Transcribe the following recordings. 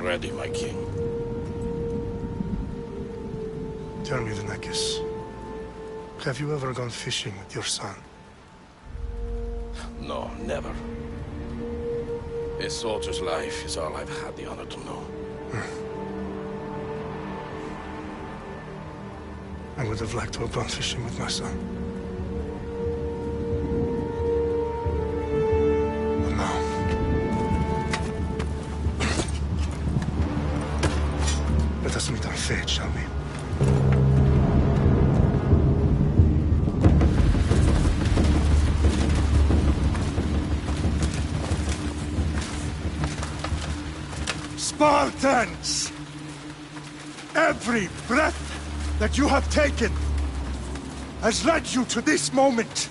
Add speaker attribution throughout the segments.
Speaker 1: ready, my king.
Speaker 2: Tell me, Venekis, have you ever gone fishing with your son?
Speaker 1: No, never. A soldier's life is all I've had the honor to know.
Speaker 2: I would have liked to have gone fishing with my son. But no. Let us meet on fate, shall we?
Speaker 3: Spartans! Every breath that you have taken has led you to this moment.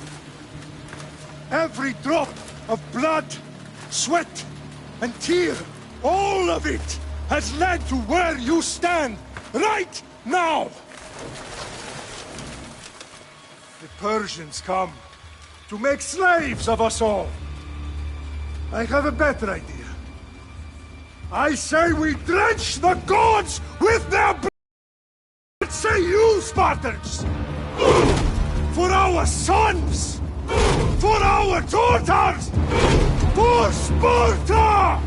Speaker 3: Every drop of blood, sweat, and tear, all of it has led to where you stand right now. The Persians come to make slaves of us all. I have a better idea. I say we drench the gods with their blood! What say you, Spartans? For our sons! For our daughters! For Sparta!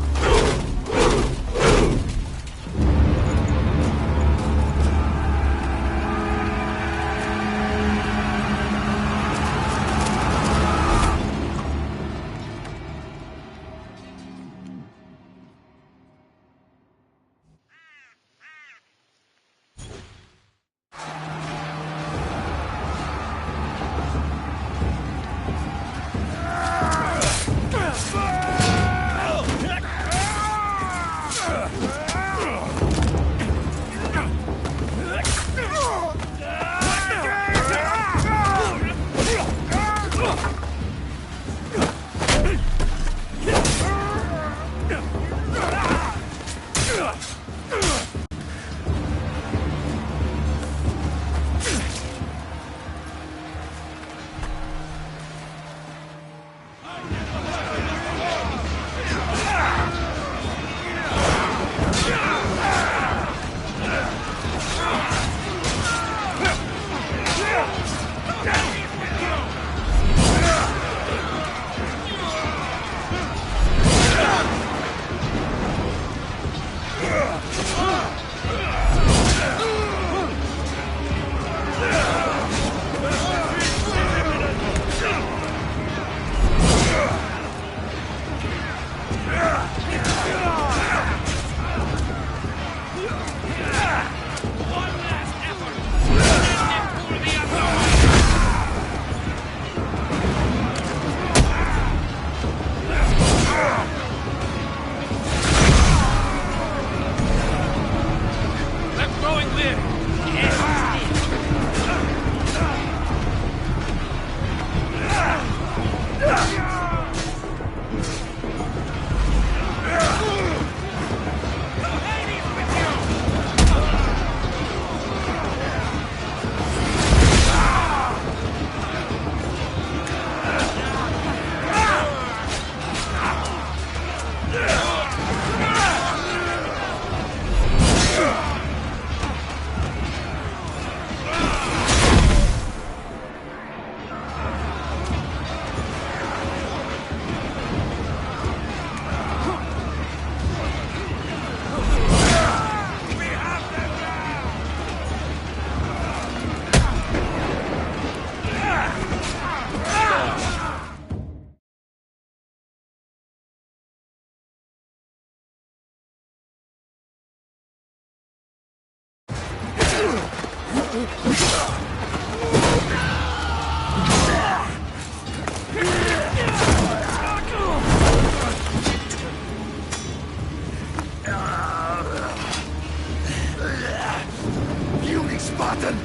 Speaker 4: Spartan!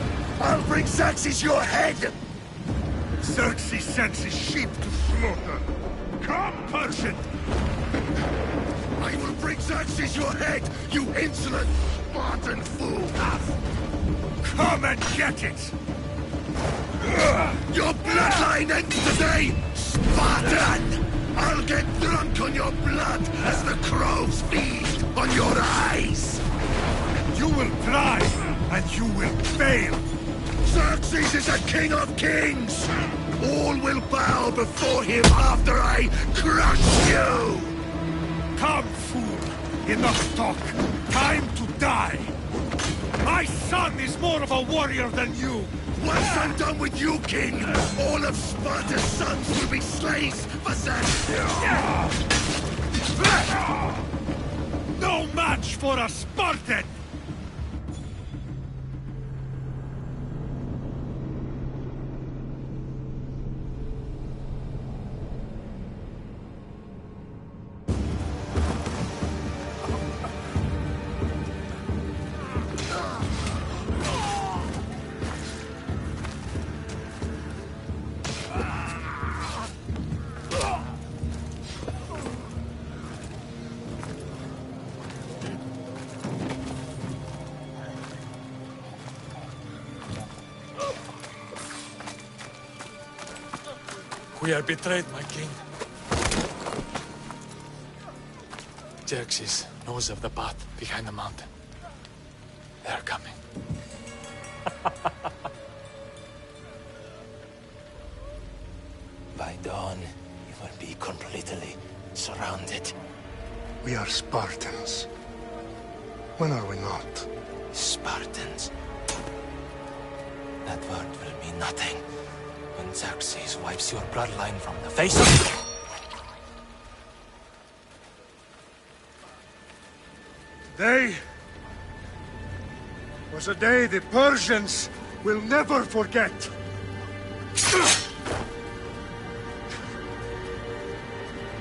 Speaker 4: I'll bring Xerxes your head!
Speaker 3: Xerxes sends his sheep to slaughter. Come, Persian!
Speaker 4: I will bring Xerxes your head, you insolent Spartan fool!
Speaker 3: Come and get it!
Speaker 4: Your bloodline ends today, Spartan! I'll get drunk on your blood as the crows feed! on your eyes!
Speaker 3: You will try, and you will fail!
Speaker 4: Xerxes is a king of kings! All will bow before him after I crush you!
Speaker 3: Come, fool! Enough talk! Time to die! My son is more of a warrior than you!
Speaker 4: Once I'm done with you, king, all of Sparta's sons will be slaves for Xerxes!
Speaker 3: No match for a Spartan!
Speaker 5: We are betrayed, my king. Xerxes knows of the path behind the mountain. They are coming.
Speaker 6: By dawn, you will be completely surrounded.
Speaker 2: We are Spartans. When are we not?
Speaker 6: Spartans. That word will mean nothing when Xerxes wipes your bloodline from the face of...
Speaker 3: Today was a day the Persians will never forget.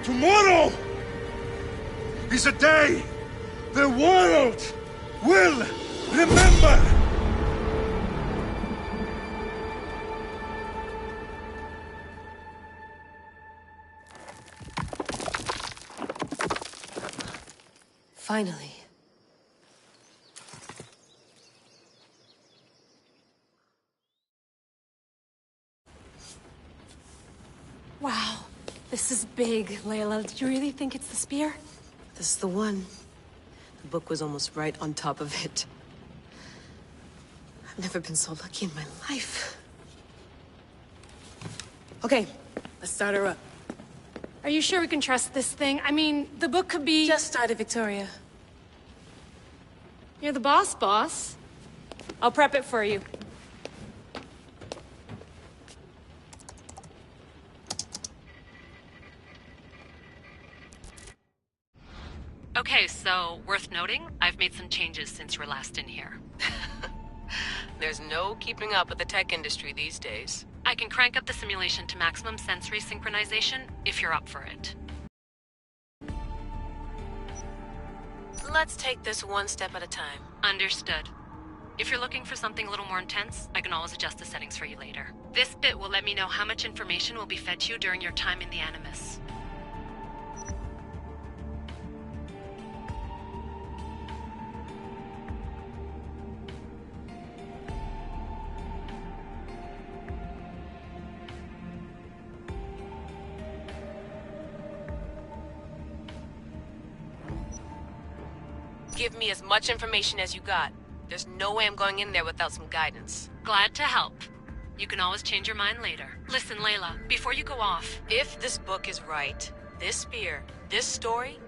Speaker 3: Tomorrow is a day the world will remember.
Speaker 7: Finally.
Speaker 8: Wow, this is big, Layla. Did you really think it's the spear?
Speaker 7: This is the one. The book was almost right on top of it. I've never been so lucky in my life. Okay, let's start her up.
Speaker 8: Are you sure we can trust this thing? I mean, the book could be...
Speaker 7: Just started, Victoria.
Speaker 8: You're the boss. I'll prep it for you.
Speaker 9: Okay, so, worth noting, I've made some changes since you were last in here.
Speaker 7: There's no keeping up with the tech industry these days.
Speaker 9: I can crank up the simulation to maximum sensory synchronization, if you're up for it.
Speaker 7: Let's take this one step at a time.
Speaker 9: Understood. If you're looking for something a little more intense, I can always adjust the settings for you later. This bit will let me know how much information will be fed to you during your time in the Animus.
Speaker 7: Give me as much information as you got. There's no way I'm going in there without some guidance.
Speaker 9: Glad to help. You can always change your mind later. Listen, Layla, before you go off...
Speaker 7: If this book is right, this spear, this story,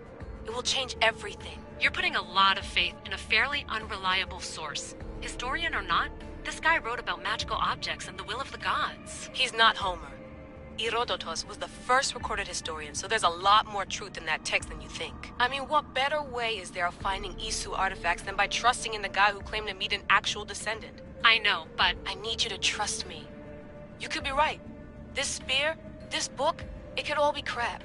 Speaker 7: it will change everything.
Speaker 9: You're putting a lot of faith in a fairly unreliable source. Historian or not, this guy wrote about magical objects and the will of the gods.
Speaker 7: He's not Homer. Herodotus was the first recorded historian, so there's a lot more truth in that text than you think. I mean, what better way is there of finding Isu artifacts than by trusting in the guy who claimed to meet an actual descendant?
Speaker 9: I know, but...
Speaker 7: I need you to trust me. You could be right. This spear, this book, it could all be crap.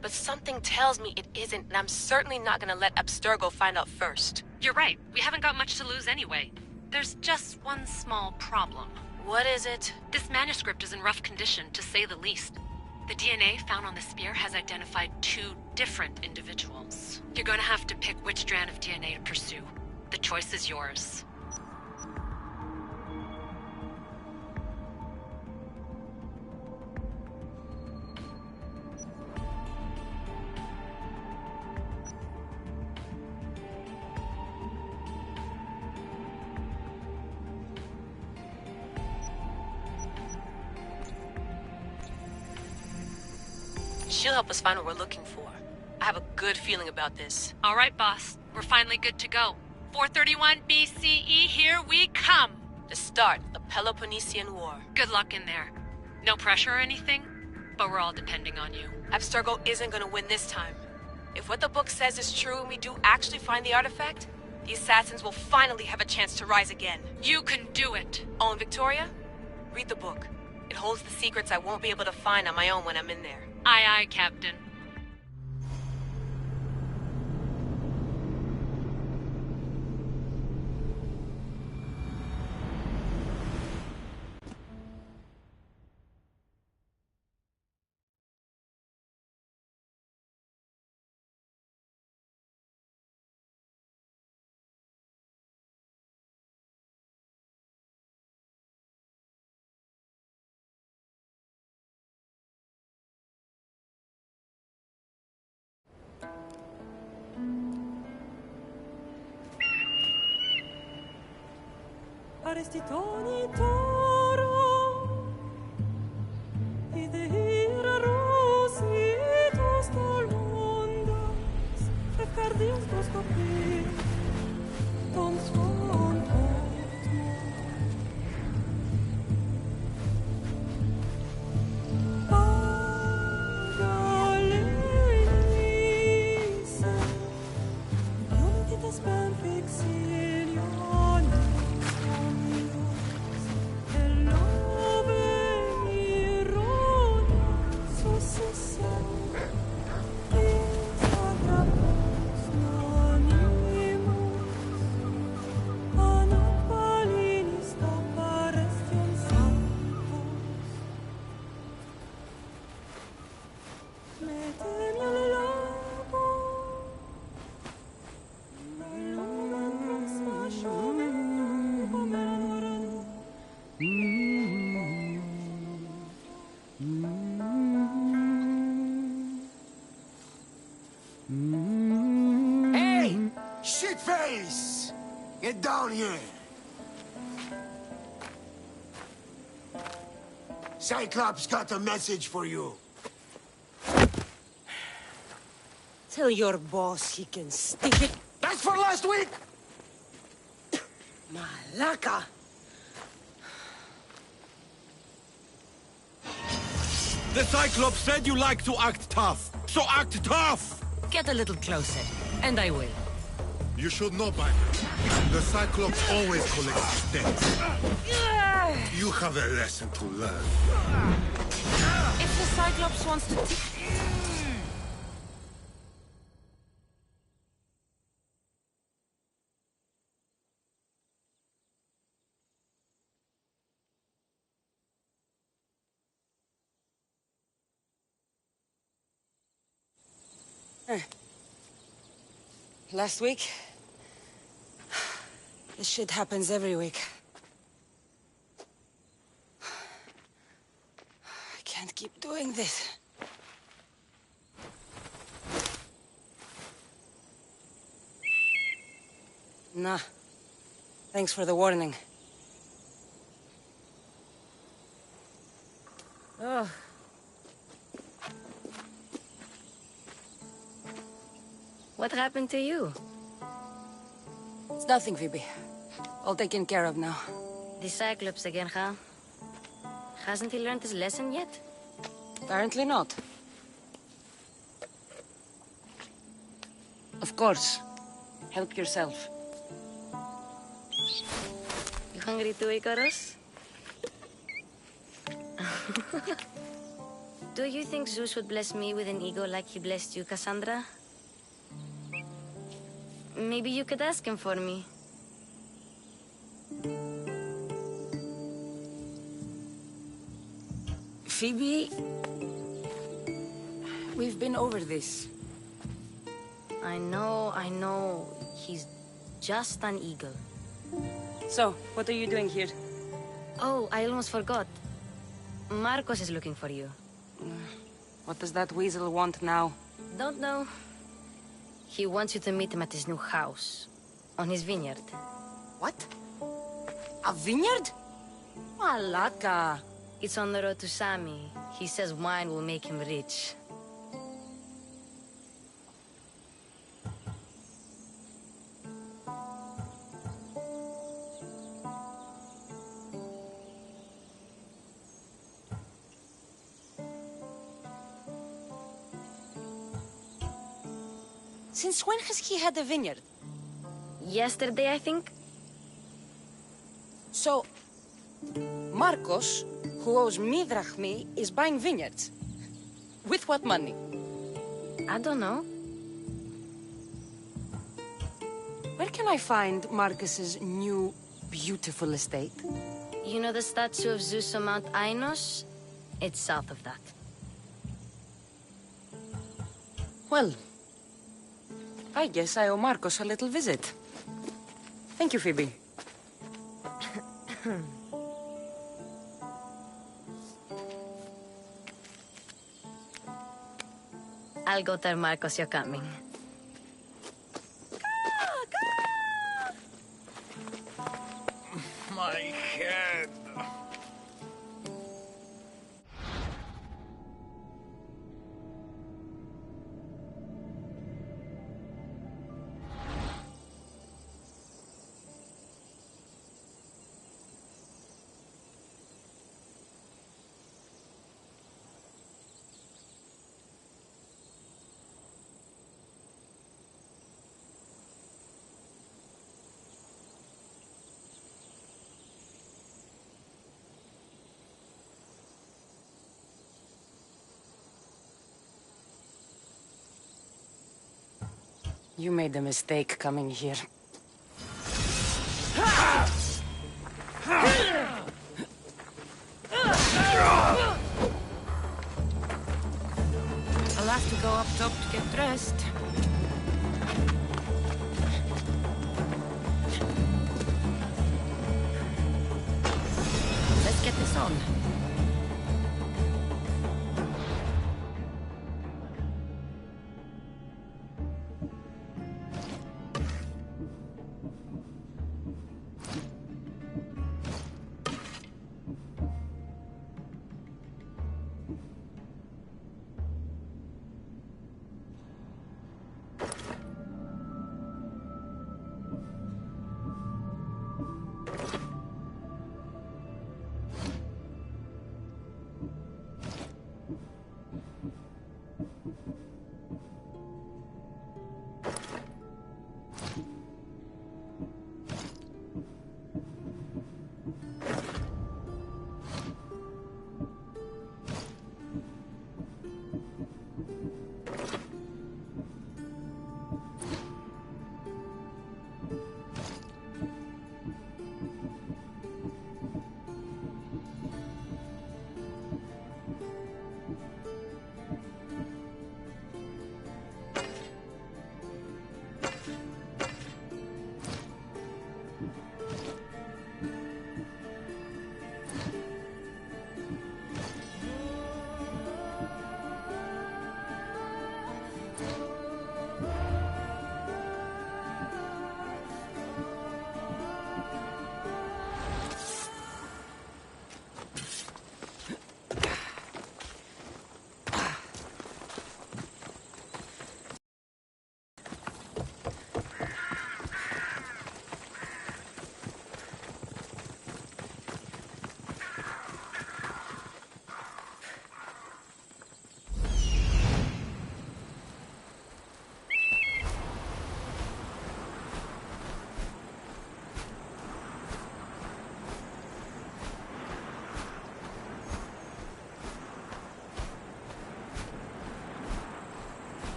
Speaker 7: But something tells me it isn't, and I'm certainly not gonna let Abstergo find out first.
Speaker 9: You're right. We haven't got much to lose anyway. There's just one small problem.
Speaker 7: What is it?
Speaker 9: This manuscript is in rough condition, to say the least. The DNA found on the spear has identified 2 different individuals. You're going to have to pick which strand of DNA to pursue. The choice is yours.
Speaker 7: she'll help us find what we're looking for. I have a good feeling about this.
Speaker 9: All right, boss. We're finally good to go. 431 BCE, here we come!
Speaker 7: The start of the Peloponnesian War.
Speaker 9: Good luck in there. No pressure or anything, but we're all depending on you.
Speaker 7: Abstergo isn't gonna win this time. If what the book says is true and we do actually find the artifact, the assassins will finally have a chance to rise again.
Speaker 9: You can do it!
Speaker 7: Oh, and Victoria? Read the book. It holds the secrets I won't be able to find on my own when I'm in there.
Speaker 9: Aye, aye, Captain.
Speaker 10: Arestitoni toro, idehira rositos tolmondas, fefcardios proskopir, ton svon otmo. Pagalenisa, unititas ben fixilione.
Speaker 4: Hey! Shitface! Get down here! Cyclops got a message for you.
Speaker 11: Tell your boss he can stick it.
Speaker 4: That's for last week!
Speaker 11: Malaka!
Speaker 12: The Cyclops said you like to act tough, so act tough!
Speaker 11: Get a little closer, and I will.
Speaker 13: You should know by now. The Cyclops always collects debts. You have a lesson to learn.
Speaker 11: If the Cyclops wants to Last week? This shit happens every week. I can't keep doing this. Nah. Thanks for the warning. Oh.
Speaker 14: What happened to you?
Speaker 11: It's nothing, Phoebe. All taken care of now.
Speaker 14: The Cyclops again, huh? Hasn't he learned his lesson yet?
Speaker 11: Apparently not. Of course. Help yourself.
Speaker 14: You hungry too, Icarus? Do you think Zeus would bless me with an ego like he blessed you, Cassandra? Maybe you could ask him for me.
Speaker 11: Phoebe... We've been over this.
Speaker 14: I know. He's just an eagle.
Speaker 11: So, what are you doing here?
Speaker 14: Oh, I almost forgot. Marcos is looking for you.
Speaker 11: What does that weasel want now?
Speaker 14: Don't know. He wants you to meet him at his new house. On his vineyard.
Speaker 11: What? A vineyard? Malaka.
Speaker 14: It's on the road to Sami. He says wine will make him rich.
Speaker 11: Since when has he had a vineyard?
Speaker 14: Yesterday, I think.
Speaker 11: So, Marcos, who owes me drachmi, is buying vineyards. With what money?
Speaker 14: I don't know.
Speaker 11: Where can I find Marcus's new, beautiful estate?
Speaker 14: You know the statue of Zeus on Mount Ainos? It's south of that.
Speaker 11: Well, I guess I owe Marcos a little visit. Thank you, Phoebe.
Speaker 14: I'll go tell Marcos you're coming.
Speaker 5: My head.
Speaker 11: You made a mistake coming here.
Speaker 8: I'll have to go up top to get dressed. Let's get this on.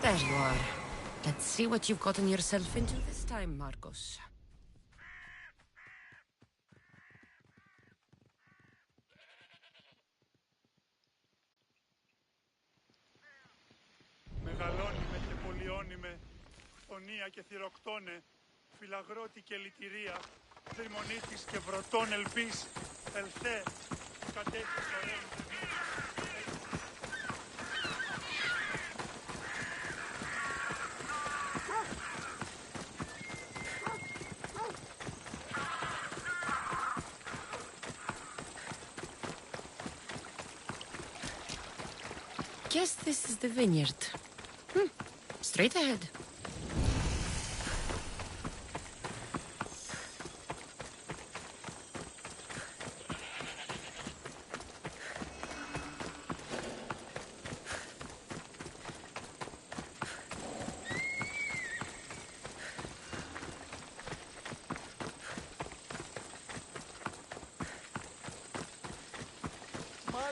Speaker 8: There you are. Let's see what you've gotten yourself into this time, Marcos.
Speaker 3: Μεγαλώνυμε και πολιώνυμε, φωνία και θηροκτώνε, φυλαγρώτη και λυτηρία, θρημονίτης και βρωτών ελπίς, ελθέ, κατέχεις ωραίων θεμίων.
Speaker 8: Guess this is the vineyard. Straight ahead.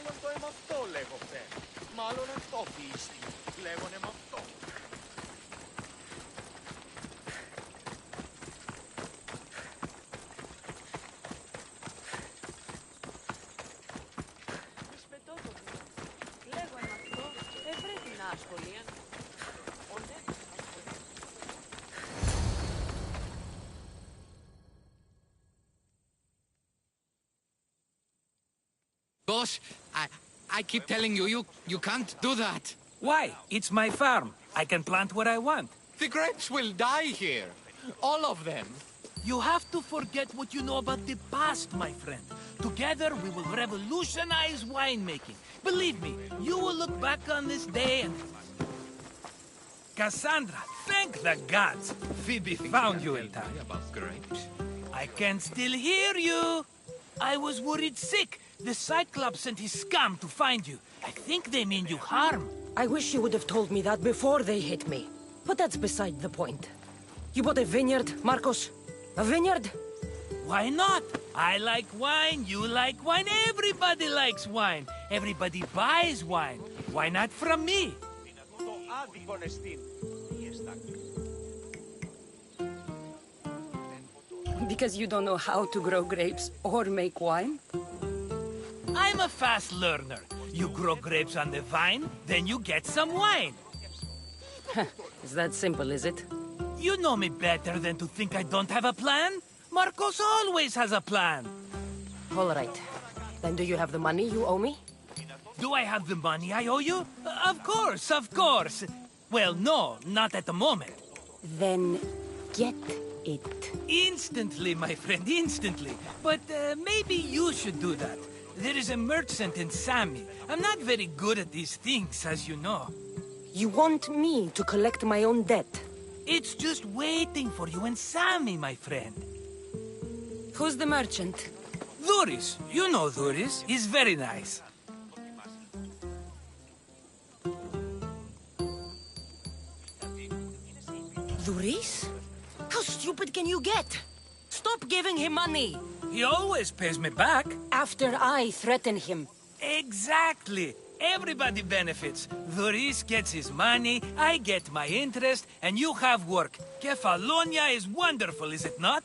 Speaker 12: Μάλλον το αίμα αυτό λέγονται. Μάλλον αυτό φύστη. Λέγονε με αυτό.
Speaker 15: Boss, I keep telling you, you can't do that.
Speaker 16: Why? It's my farm. I can plant what I want.
Speaker 5: The grapes will die here. All of them.
Speaker 16: You have to forget what you know about the past, my friend. Together, we will revolutionize winemaking. Believe me, you will look back on this day and... Cassandra, thank the gods. Phoebe found you in time.
Speaker 15: About grapes.
Speaker 16: I can still hear you. I was worried sick. The Cyclops sent his scum to find you. I think they mean you harm.
Speaker 11: I wish you would have told me that before they hit me. But that's beside the point. You bought a vineyard, Marcos? A vineyard?
Speaker 16: Why not? I like wine, you like wine, everybody likes wine. Everybody buys wine. Why not from me?
Speaker 11: Because you don't know how to grow grapes or make wine?
Speaker 16: I'm a fast learner. You grow grapes on the vine, then you get some wine.
Speaker 11: Is that simple, is it?
Speaker 16: You know me better than to think I don't have a plan. Marcos always has a plan.
Speaker 11: All right. Then do you have the money you owe me?
Speaker 16: Do I have the money I owe you? Of course, of course. Well, no, not at the moment.
Speaker 11: Then get it.
Speaker 16: Instantly, my friend, instantly. But maybe you should do that. There is a merchant in Sami. I'm not very good at these things, as you know.
Speaker 11: You want me to collect my own debt?
Speaker 16: It's just waiting for you in Sami, my friend.
Speaker 11: Who's the merchant?
Speaker 16: Duris. You know Duris. He's very nice.
Speaker 11: Duris? How stupid can you get? Stop giving him money!
Speaker 16: He always pays me back.
Speaker 11: After I threaten him.
Speaker 16: Exactly. Everybody benefits. Duris gets his money, I get my interest, and you have work. Kefalonia is wonderful, is it not?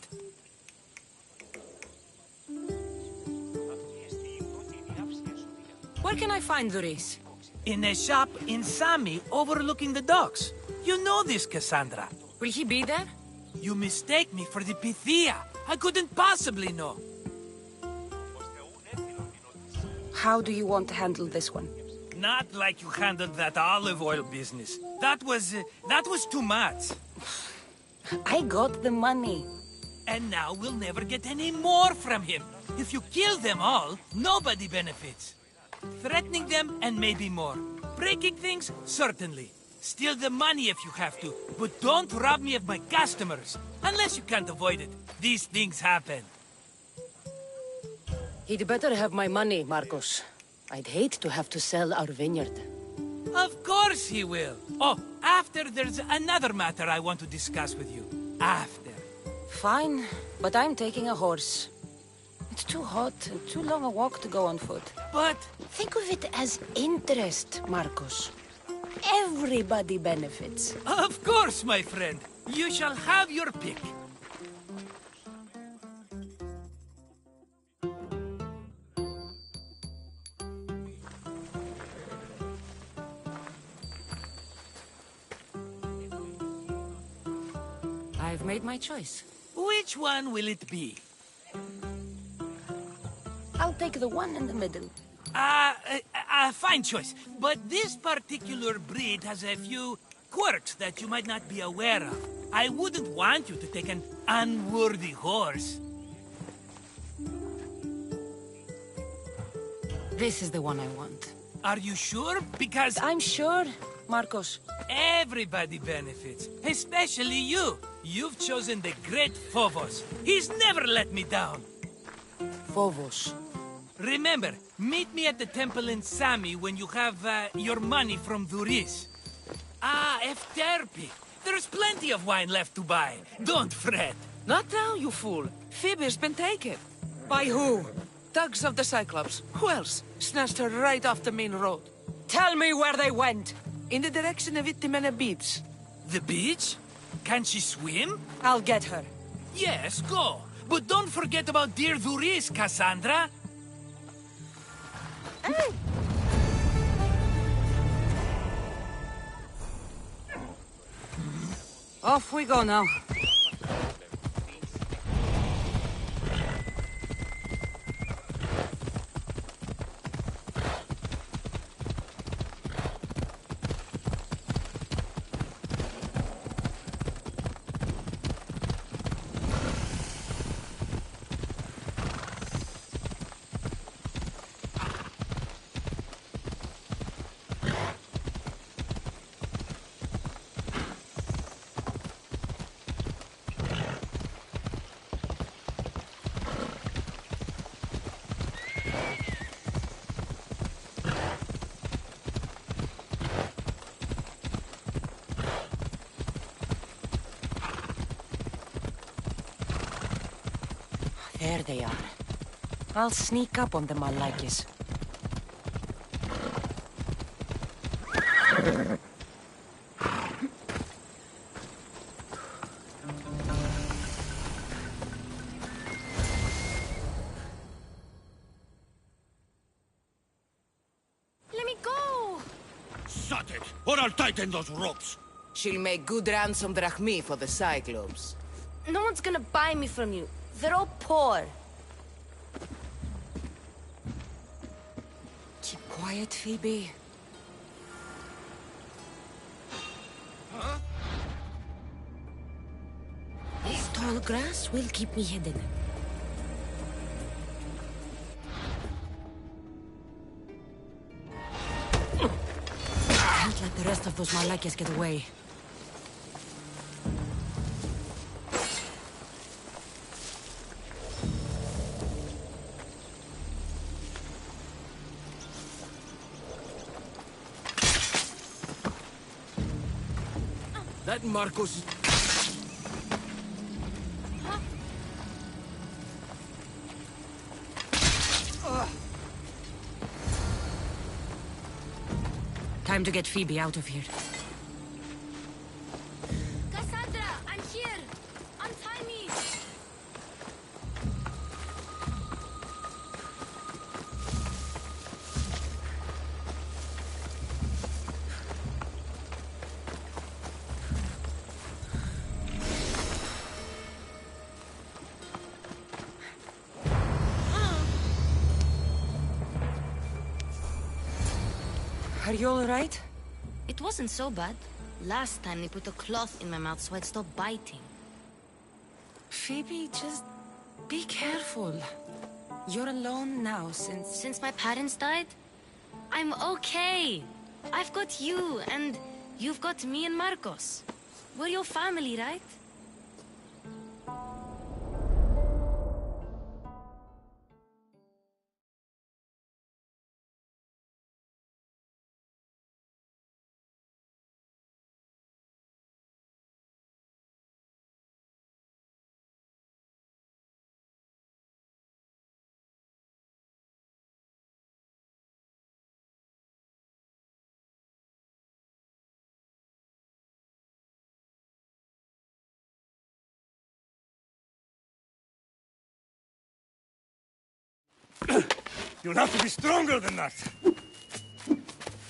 Speaker 11: Where can I find Duris?
Speaker 16: In a shop in Sami, overlooking the docks. You know this, Cassandra.
Speaker 11: Will he be there?
Speaker 16: You mistake me for the Pythia. I couldn't possibly know.
Speaker 11: How do you want to handle this one?
Speaker 16: Not like you handled that olive oil business. That was too much.
Speaker 11: I got the money.
Speaker 16: And now we'll never get any more from him. If you kill them all, nobody benefits. Threatening them and maybe more. Breaking things, certainly. Steal the money if you have to, but don't rob me of my customers. Unless you can't avoid it. These things happen.
Speaker 11: He'd better have my money, Marcos. I'd hate to have to sell our vineyard.
Speaker 16: Of course he will. Oh, after there's another matter I want to discuss with you. After.
Speaker 11: Fine, but I'm taking a horse. It's too hot and too long a walk to go on foot.
Speaker 16: But...
Speaker 11: think of it as interest, Marcos. Everybody benefits.
Speaker 16: Of course, my friend. You shall have your pick.
Speaker 11: I've made my choice.
Speaker 16: Which one will it be?
Speaker 11: I'll take the one in the middle.
Speaker 16: Fine choice. But this particular breed has a few quirks that you might not be aware of. I wouldn't want you to take an unworthy horse.
Speaker 11: This is the one I want.
Speaker 16: Are you sure? Because...
Speaker 11: I'm sure, Marcos.
Speaker 16: Everybody benefits, especially you. You've chosen the great Phobos. He's never let me down.
Speaker 11: Phobos.
Speaker 16: Remember, meet me at the temple in Sami when you have your money from Duris. Ah, Efterpi. There's plenty of wine left to buy. Don't fret.
Speaker 17: Not now, you fool. Phoebe's been taken.
Speaker 11: By who?
Speaker 17: Thugs of the Cyclops. Who else? Snatched her right off the main road.
Speaker 11: Tell me where they went!
Speaker 17: In the direction of Itimena Beach.
Speaker 16: The beach? Can she swim?
Speaker 11: I'll get her.
Speaker 16: Yes, go. But don't forget about dear Duris, Cassandra.
Speaker 11: Off we go now. There they are. I'll sneak up on them, Malakis.
Speaker 14: Let me go!
Speaker 12: Shut it, or I'll tighten those ropes.
Speaker 17: She'll make good ransom drachmi for the Cyclops.
Speaker 14: No one's gonna buy me from you. They're all poor.
Speaker 11: Keep quiet, Phoebe.
Speaker 12: Huh?
Speaker 11: This tall grass will keep me hidden. Can't let the rest of those Malakias get away.
Speaker 12: That Marcos...
Speaker 11: Time to get Phoebe out of here.
Speaker 14: Cassandra, I'm here! Untie me!
Speaker 11: Are you all right?
Speaker 14: It wasn't so bad. Last time they put a cloth in my mouth so I'd stop biting.
Speaker 11: Phoebe, just be careful. You're alone now
Speaker 14: Since my parents died? I'm okay. I've got you, and you've got me and Marcos. We're your family, right?
Speaker 3: You'll have to be stronger than that.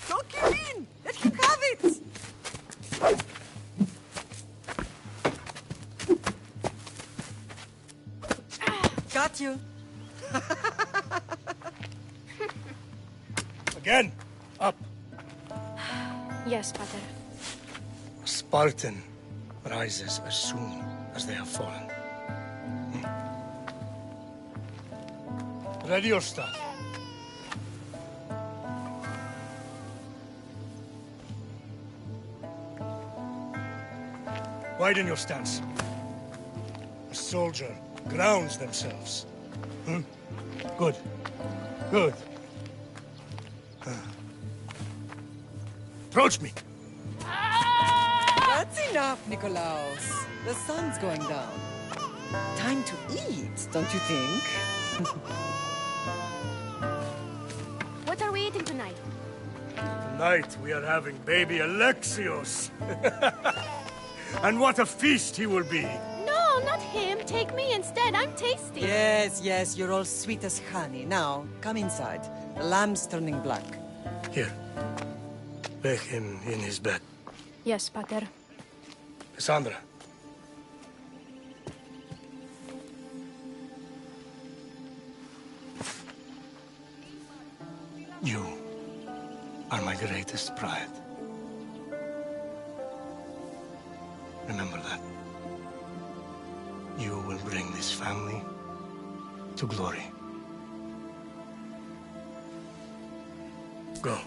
Speaker 10: Don't give in! Let him have it! Got you.
Speaker 2: Again, up.
Speaker 8: Yes, Pater.
Speaker 2: A Spartan rises as soon as they have fallen. Ready your staff. Widen your stance. A soldier grounds themselves. Good. Good. Approach me.
Speaker 10: That's enough, Nikolaos. The sun's going down. Time to eat, don't you think?
Speaker 14: tonight?
Speaker 3: Tonight we are having baby Alexios. And what a feast he will be!
Speaker 14: No, not him. Take me instead. I'm tasty.
Speaker 17: Yes, yes, you're all sweet as honey. Now, come inside. The lamb's turning black.
Speaker 2: Here. Lay him in his bed.
Speaker 8: Yes, Pater.
Speaker 2: Cassandra. You are my greatest pride. Remember that. You will bring this family to glory. Go.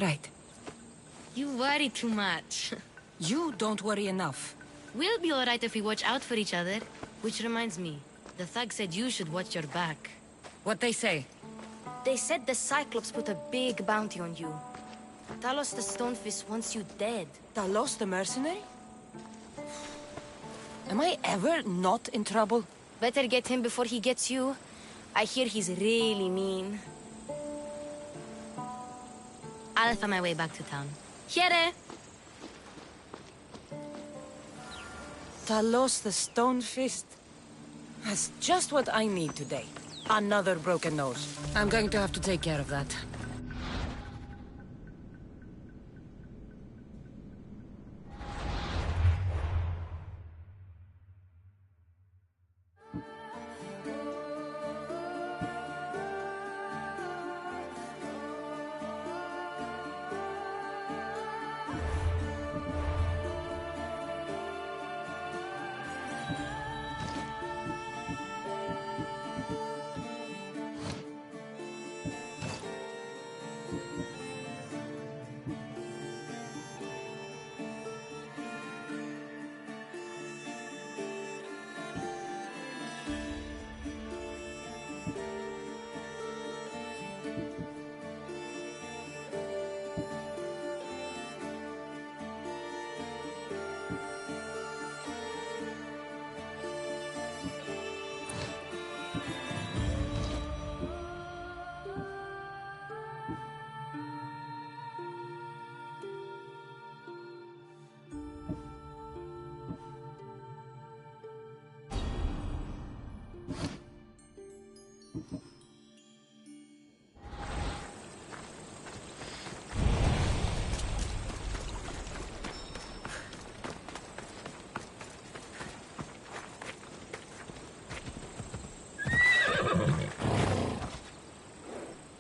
Speaker 11: Right.
Speaker 14: You worry too much.
Speaker 11: You don't worry enough.
Speaker 14: We'll be alright if we watch out for each other. Which reminds me, the thug said you should watch your back.
Speaker 11: What they say?
Speaker 14: They said the Cyclops put a big bounty on you. Talos the Stonefist wants you dead.
Speaker 11: Talos the mercenary? Am I ever not in trouble?
Speaker 14: Better get him before he gets you. I hear he's really mean. I'll find my way back to town. Here!
Speaker 11: Talos the Stonefist? That's just what I need today. Another broken nose. I'm going to have to take care of that.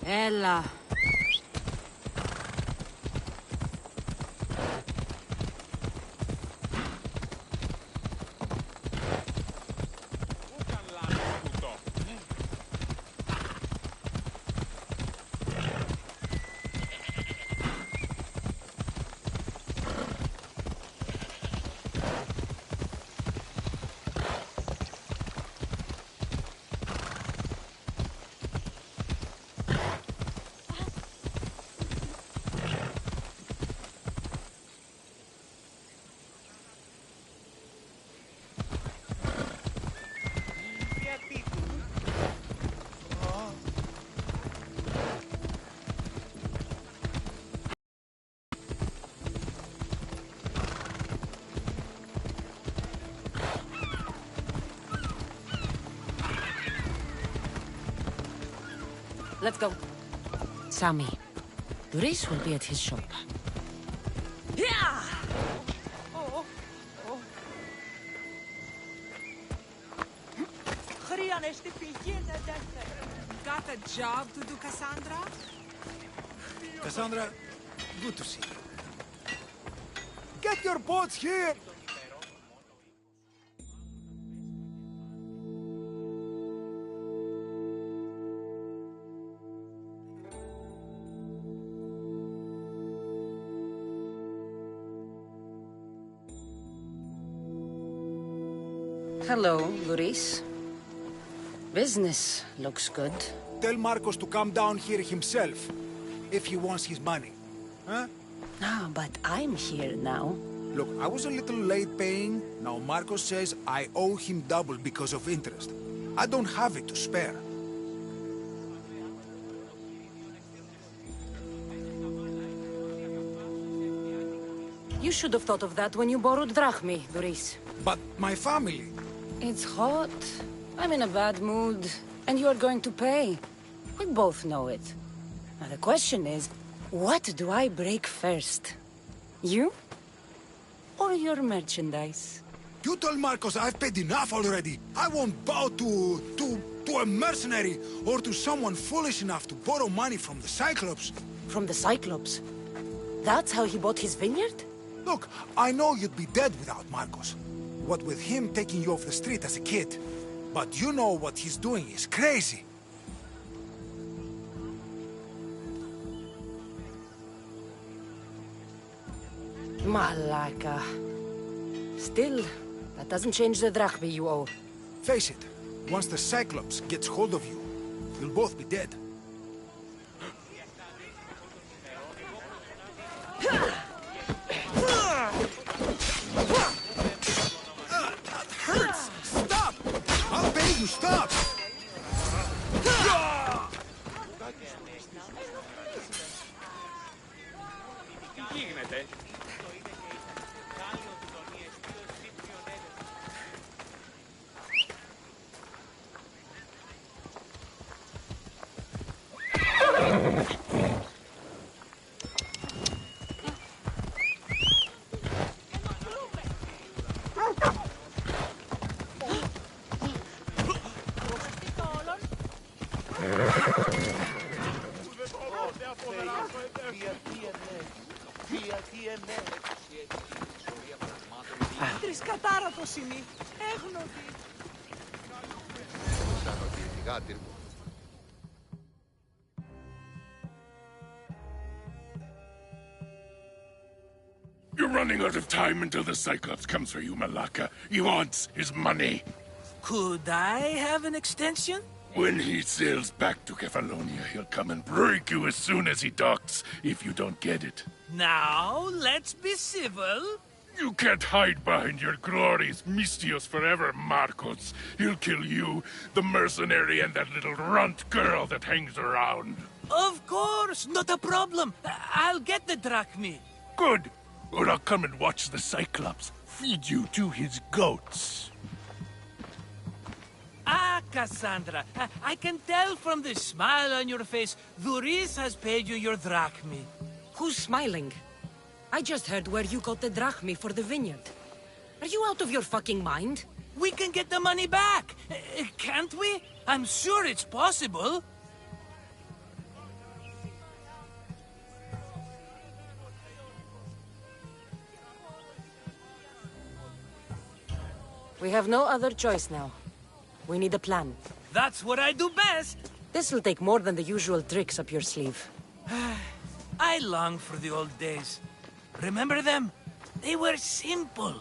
Speaker 11: Ella. Let's go. Sammy. Duris will be at his shop. Yeah!
Speaker 10: Got a job to do, Cassandra?
Speaker 3: Cassandra, good to see you. Get your boats here!
Speaker 11: Hello, Luris. Business looks good.
Speaker 18: Tell Marcos to come down here himself, if he wants his money. Huh?
Speaker 11: Ah, but I'm here now.
Speaker 18: Look, I was a little late paying. Now Marcos says I owe him double because of interest. I don't have it to spare.
Speaker 11: You should have thought of that when you borrowed drachmi, Luris.
Speaker 18: But my family...
Speaker 11: It's hot. I'm in a bad mood. And you are going to pay. We both know it. Now the question is, what do I break first? You? Or your merchandise?
Speaker 18: You told Marcos I've paid enough already. I won't bow to a mercenary or to someone foolish enough to borrow money from the Cyclops.
Speaker 11: From the Cyclops? That's how he bought his vineyard?
Speaker 18: Look, I know you'd be dead without Marcos. What with him taking you off the street as a kid. But you know what he's doing is crazy.
Speaker 11: Malaka. Still, that doesn't change the drachmi you owe.
Speaker 18: Face it, once the Cyclops gets hold of you, you'll both be dead. That hurts! Stop! I'll pay you, stop!
Speaker 10: Τρισκατάρατος είμαι. Έγνωτη.
Speaker 1: You're running out of time until the Cyclops comes for you, Malaka. He wants his money.
Speaker 16: Could I have an extension?
Speaker 1: When he sails back to Kefalonia, he'll come and break you as soon as he docks, if you don't get it.
Speaker 16: Now, let's be civil.
Speaker 1: You can't hide behind your glories, Mistios forever, Marcos. He'll kill you, the mercenary, and that little runt girl that hangs around.
Speaker 16: Of course, not a problem. I'll get the drachmi.
Speaker 1: Good. Or I'll come and watch the Cyclops feed you to his goats.
Speaker 16: Ah, Cassandra, I can tell from the smile on your face, Duris has paid you your drachmi.
Speaker 11: Who's smiling? I just heard where you got the drachmi for the vineyard. Are you out of your fucking mind?
Speaker 16: We can get the money back, can't we? I'm sure it's possible.
Speaker 11: We have no other choice now. We need a plan.
Speaker 16: That's what I do best.
Speaker 11: This will take more than the usual tricks up your sleeve.
Speaker 16: I long for the old days. Remember them? They were simple.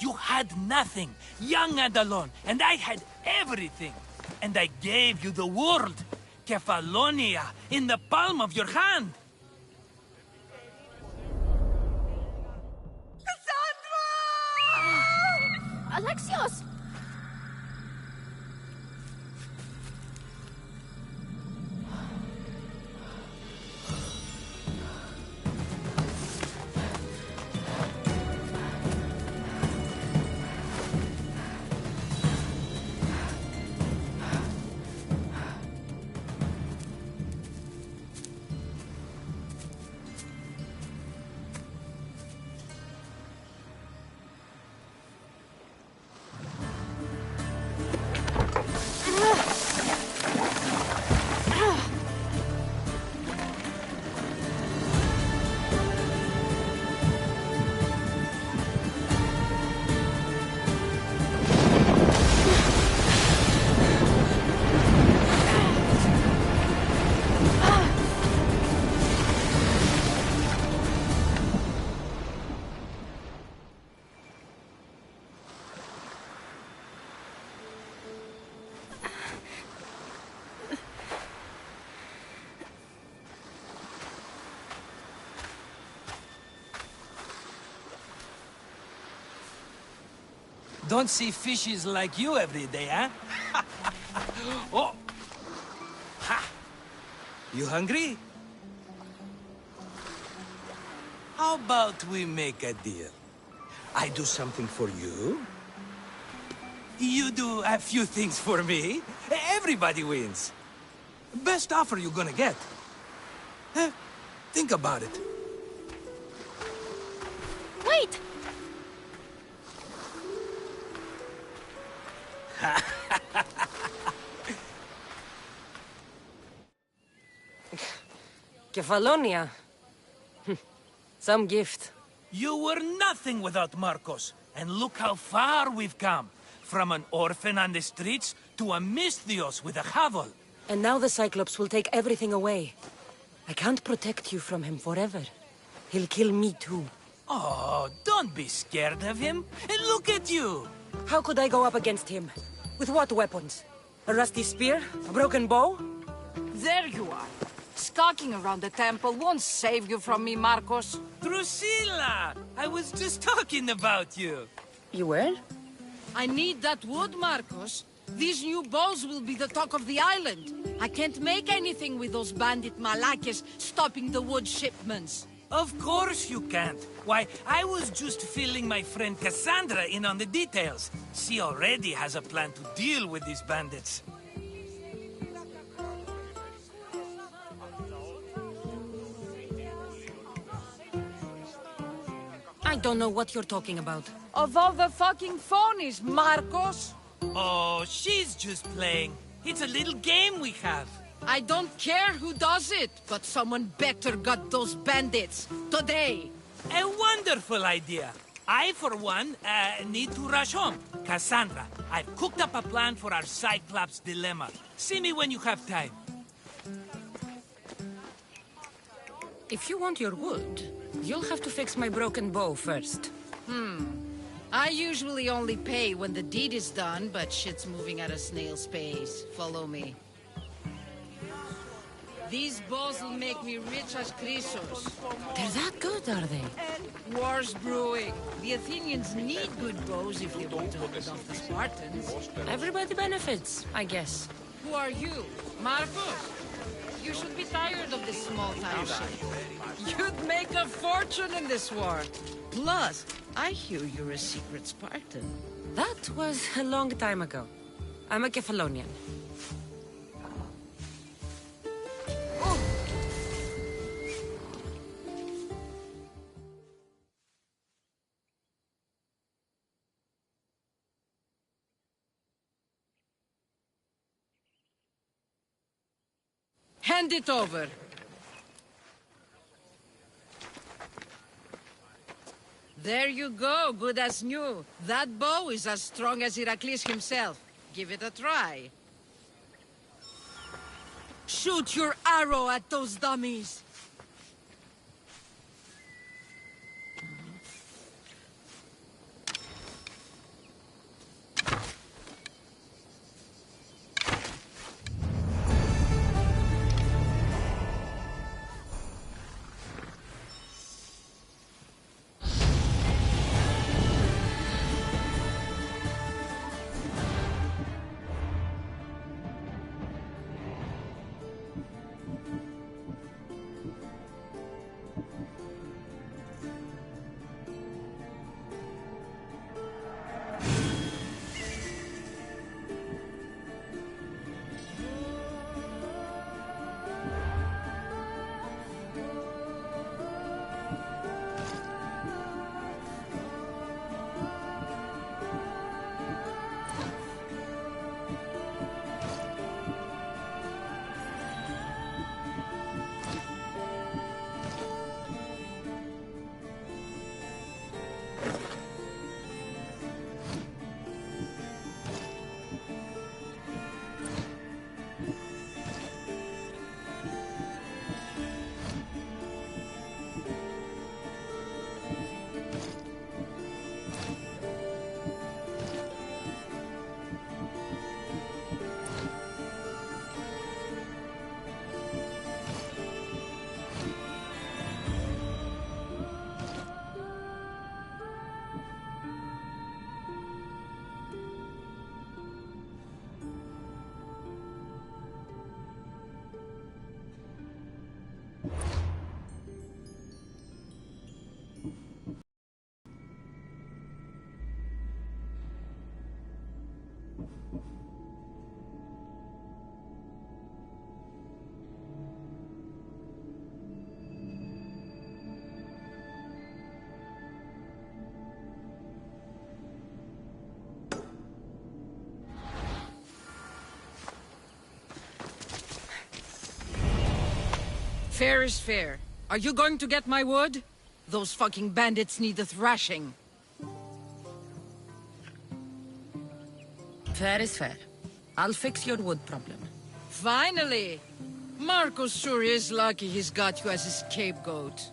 Speaker 16: You had nothing, young and alone, and I had everything. And I gave you the world, Kefalonia, in the palm of your hand.
Speaker 8: Alexios!
Speaker 16: Don't see fishes like you every day, huh? Oh! Ha! You hungry? How about we make a deal? I do something for you. You do a few things for me. Everybody wins. Best offer you're gonna get. Think about it.
Speaker 14: Wait!
Speaker 11: Kefalonia. Some gift.
Speaker 16: You were nothing without Marcos. And look how far we've come. From an orphan on the streets to a Misthios with a Havel.
Speaker 11: And now the Cyclops will take everything away. I can't protect you from him forever. He'll kill me too.
Speaker 16: Oh, don't be scared of him. And look at you.
Speaker 11: How could I go up against him? With what weapons? A rusty spear? A broken bow?
Speaker 10: There you are. Skulking around the temple won't save you from me, Marcos.
Speaker 16: Drusilla! I was just talking about you.
Speaker 11: You were?
Speaker 10: I need that wood, Marcos. These new bows will be the talk of the island. I can't make anything with those bandit Malakes stopping the wood shipments.
Speaker 16: Of course you can't. Why, I was just filling my friend Cassandra in on the details. She already has a plan to deal with these bandits.
Speaker 11: I don't know what you're talking about.
Speaker 10: Of all the fucking phonies, Marcos!
Speaker 16: Oh, she's just playing. It's a little game we have.
Speaker 10: I don't care who does it, but someone better got those bandits. Today!
Speaker 16: A wonderful idea. I, for one, need to rush home. Cassandra, I've cooked up a plan for our Cyclops dilemma. See me when you have time.
Speaker 11: If you want your wood, you'll have to fix my broken bow first.
Speaker 10: I usually only pay when the deed is done, but shit's moving at a snail's pace. Follow me. These bows will make me rich as Chrysos.
Speaker 11: They're that good, are they?
Speaker 10: War's brewing. The Athenians need good bows if they want to hold off the Spartans.
Speaker 11: Everybody benefits, I guess.
Speaker 10: Who are you? Marcos? You should be tired of this small-time shit. You'd make a fortune in this war. Plus, I hear you're a secret Spartan.
Speaker 11: That was a long time ago. I'm a Kefalonian.
Speaker 10: Hand it over. There you go, good as new. That bow is as strong as Heracles himself. Give it a try. Shoot your arrow at those dummies. Fair is fair. Are you going to get my wood? Those fucking bandits need a thrashing.
Speaker 11: Fair is fair. I'll fix your wood problem.
Speaker 10: Finally! Marcos sure is lucky he's got you as his scapegoat.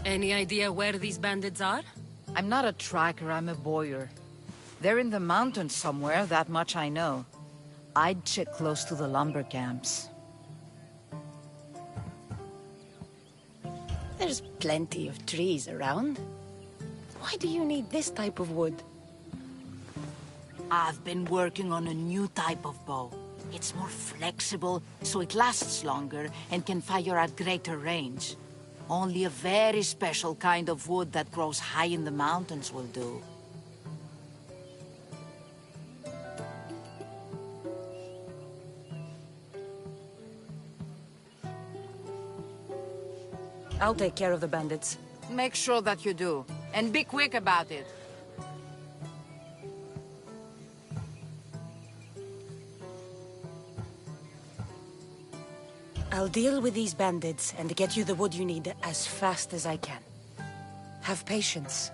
Speaker 11: Any idea where these bandits are?
Speaker 19: I'm not a tracker, I'm a boyer. They're in the mountains somewhere, that much I know. I'd check close to the lumber camps.
Speaker 11: There's plenty of trees around. Why do you need this type of wood?
Speaker 19: I've been working on a new type of bow. It's more flexible, so it lasts longer and can fire at greater range. Only a very special kind of wood that grows high in the mountains will do.
Speaker 11: I'll take care of the bandits.
Speaker 19: Make sure that you do. And be quick about it.
Speaker 11: I'll deal with these bandits and get you the wood you need as fast as I can. Have patience.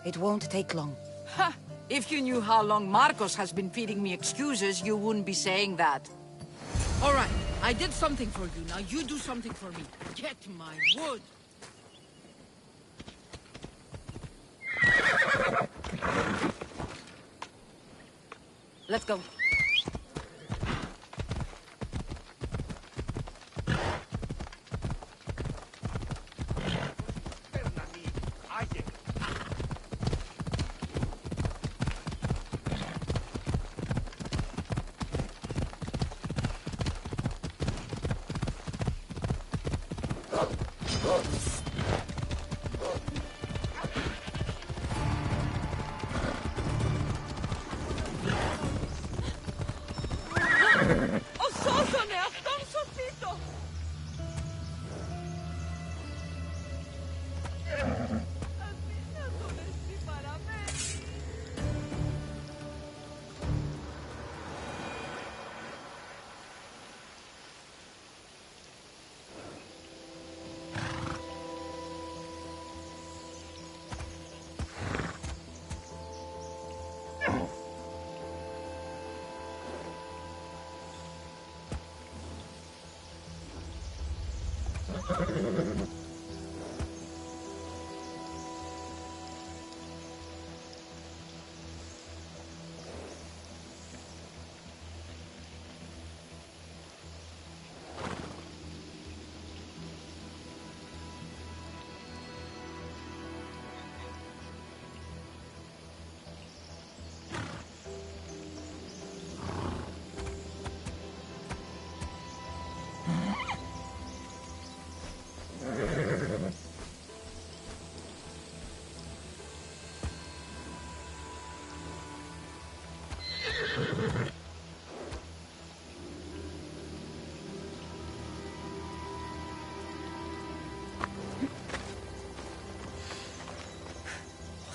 Speaker 11: It won't take long.
Speaker 19: Ha! If you knew how long Marcos has been feeding me excuses, you wouldn't be saying that.
Speaker 10: All right, I did something for you. Now you do something for me. Get my wood.
Speaker 11: Let's go.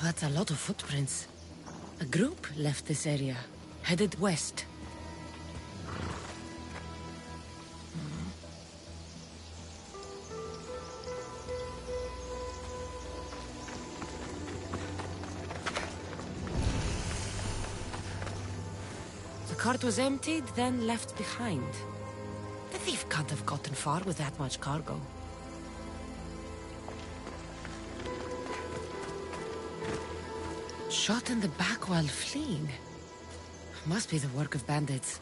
Speaker 11: That's a lot of footprints. A group left this area, headed west. The cart was emptied, then left behind. The thief can't have gotten far with that much cargo. Shot in the back while fleeing. Must be the work of bandits.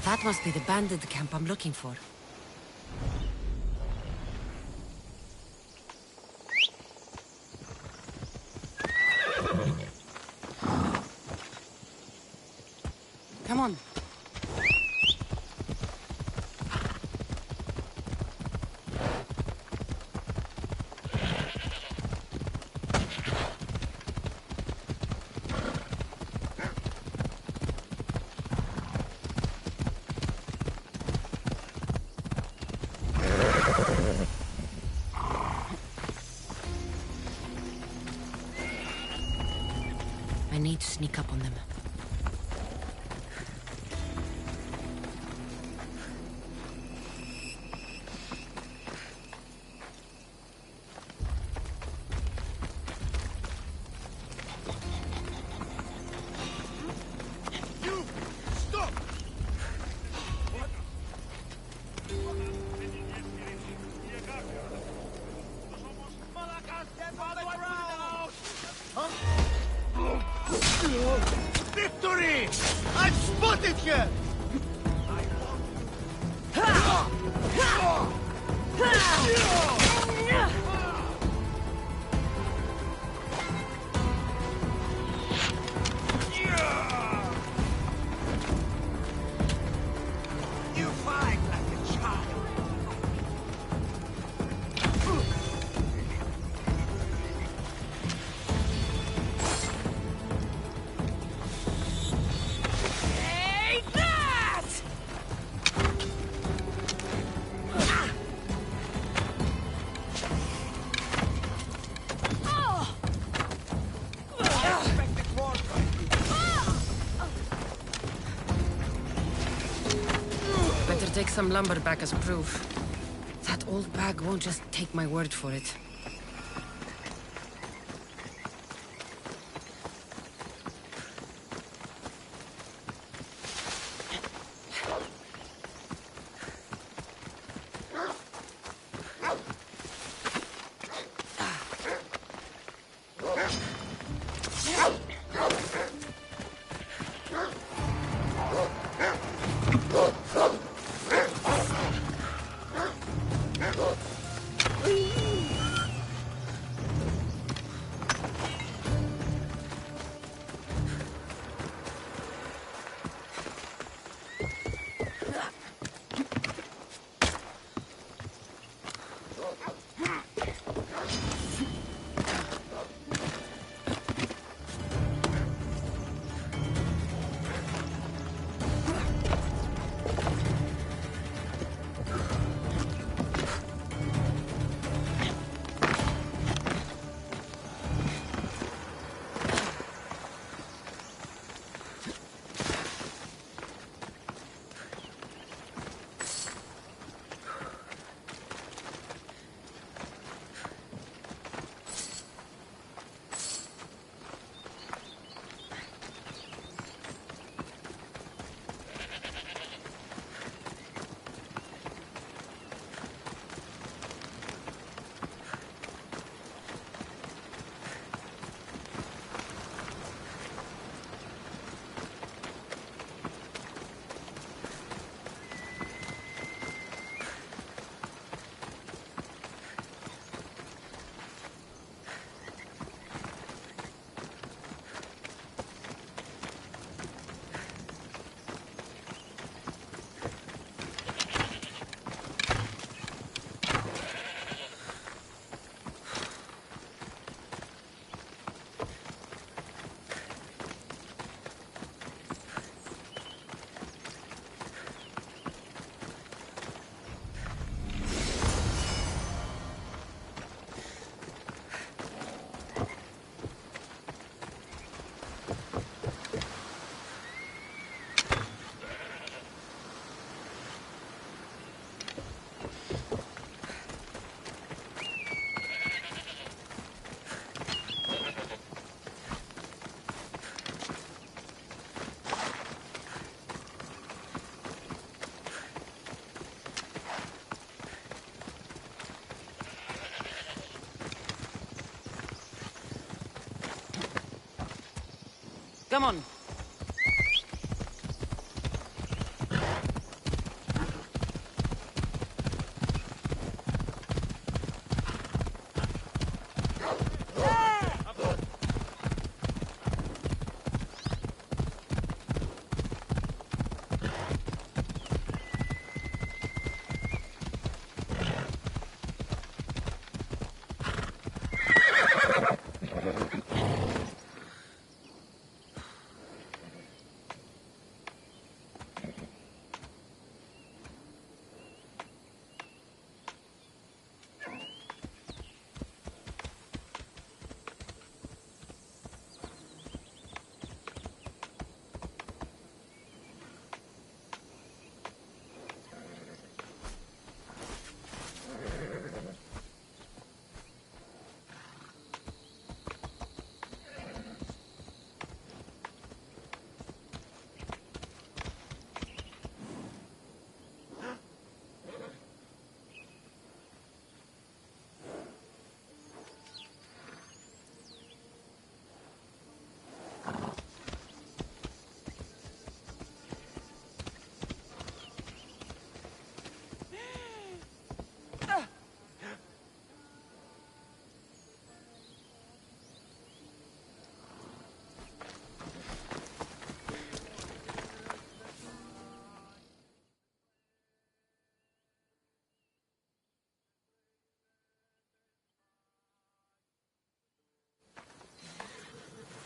Speaker 11: That must be the bandit camp I'm looking for. Come on.
Speaker 7: I need to sneak up on them.
Speaker 4: Victory! I've spotted you! You fight like a child.
Speaker 10: Take that!
Speaker 7: Better take some lumber back as proof. That old bag won't just take my word for it.
Speaker 11: Come on.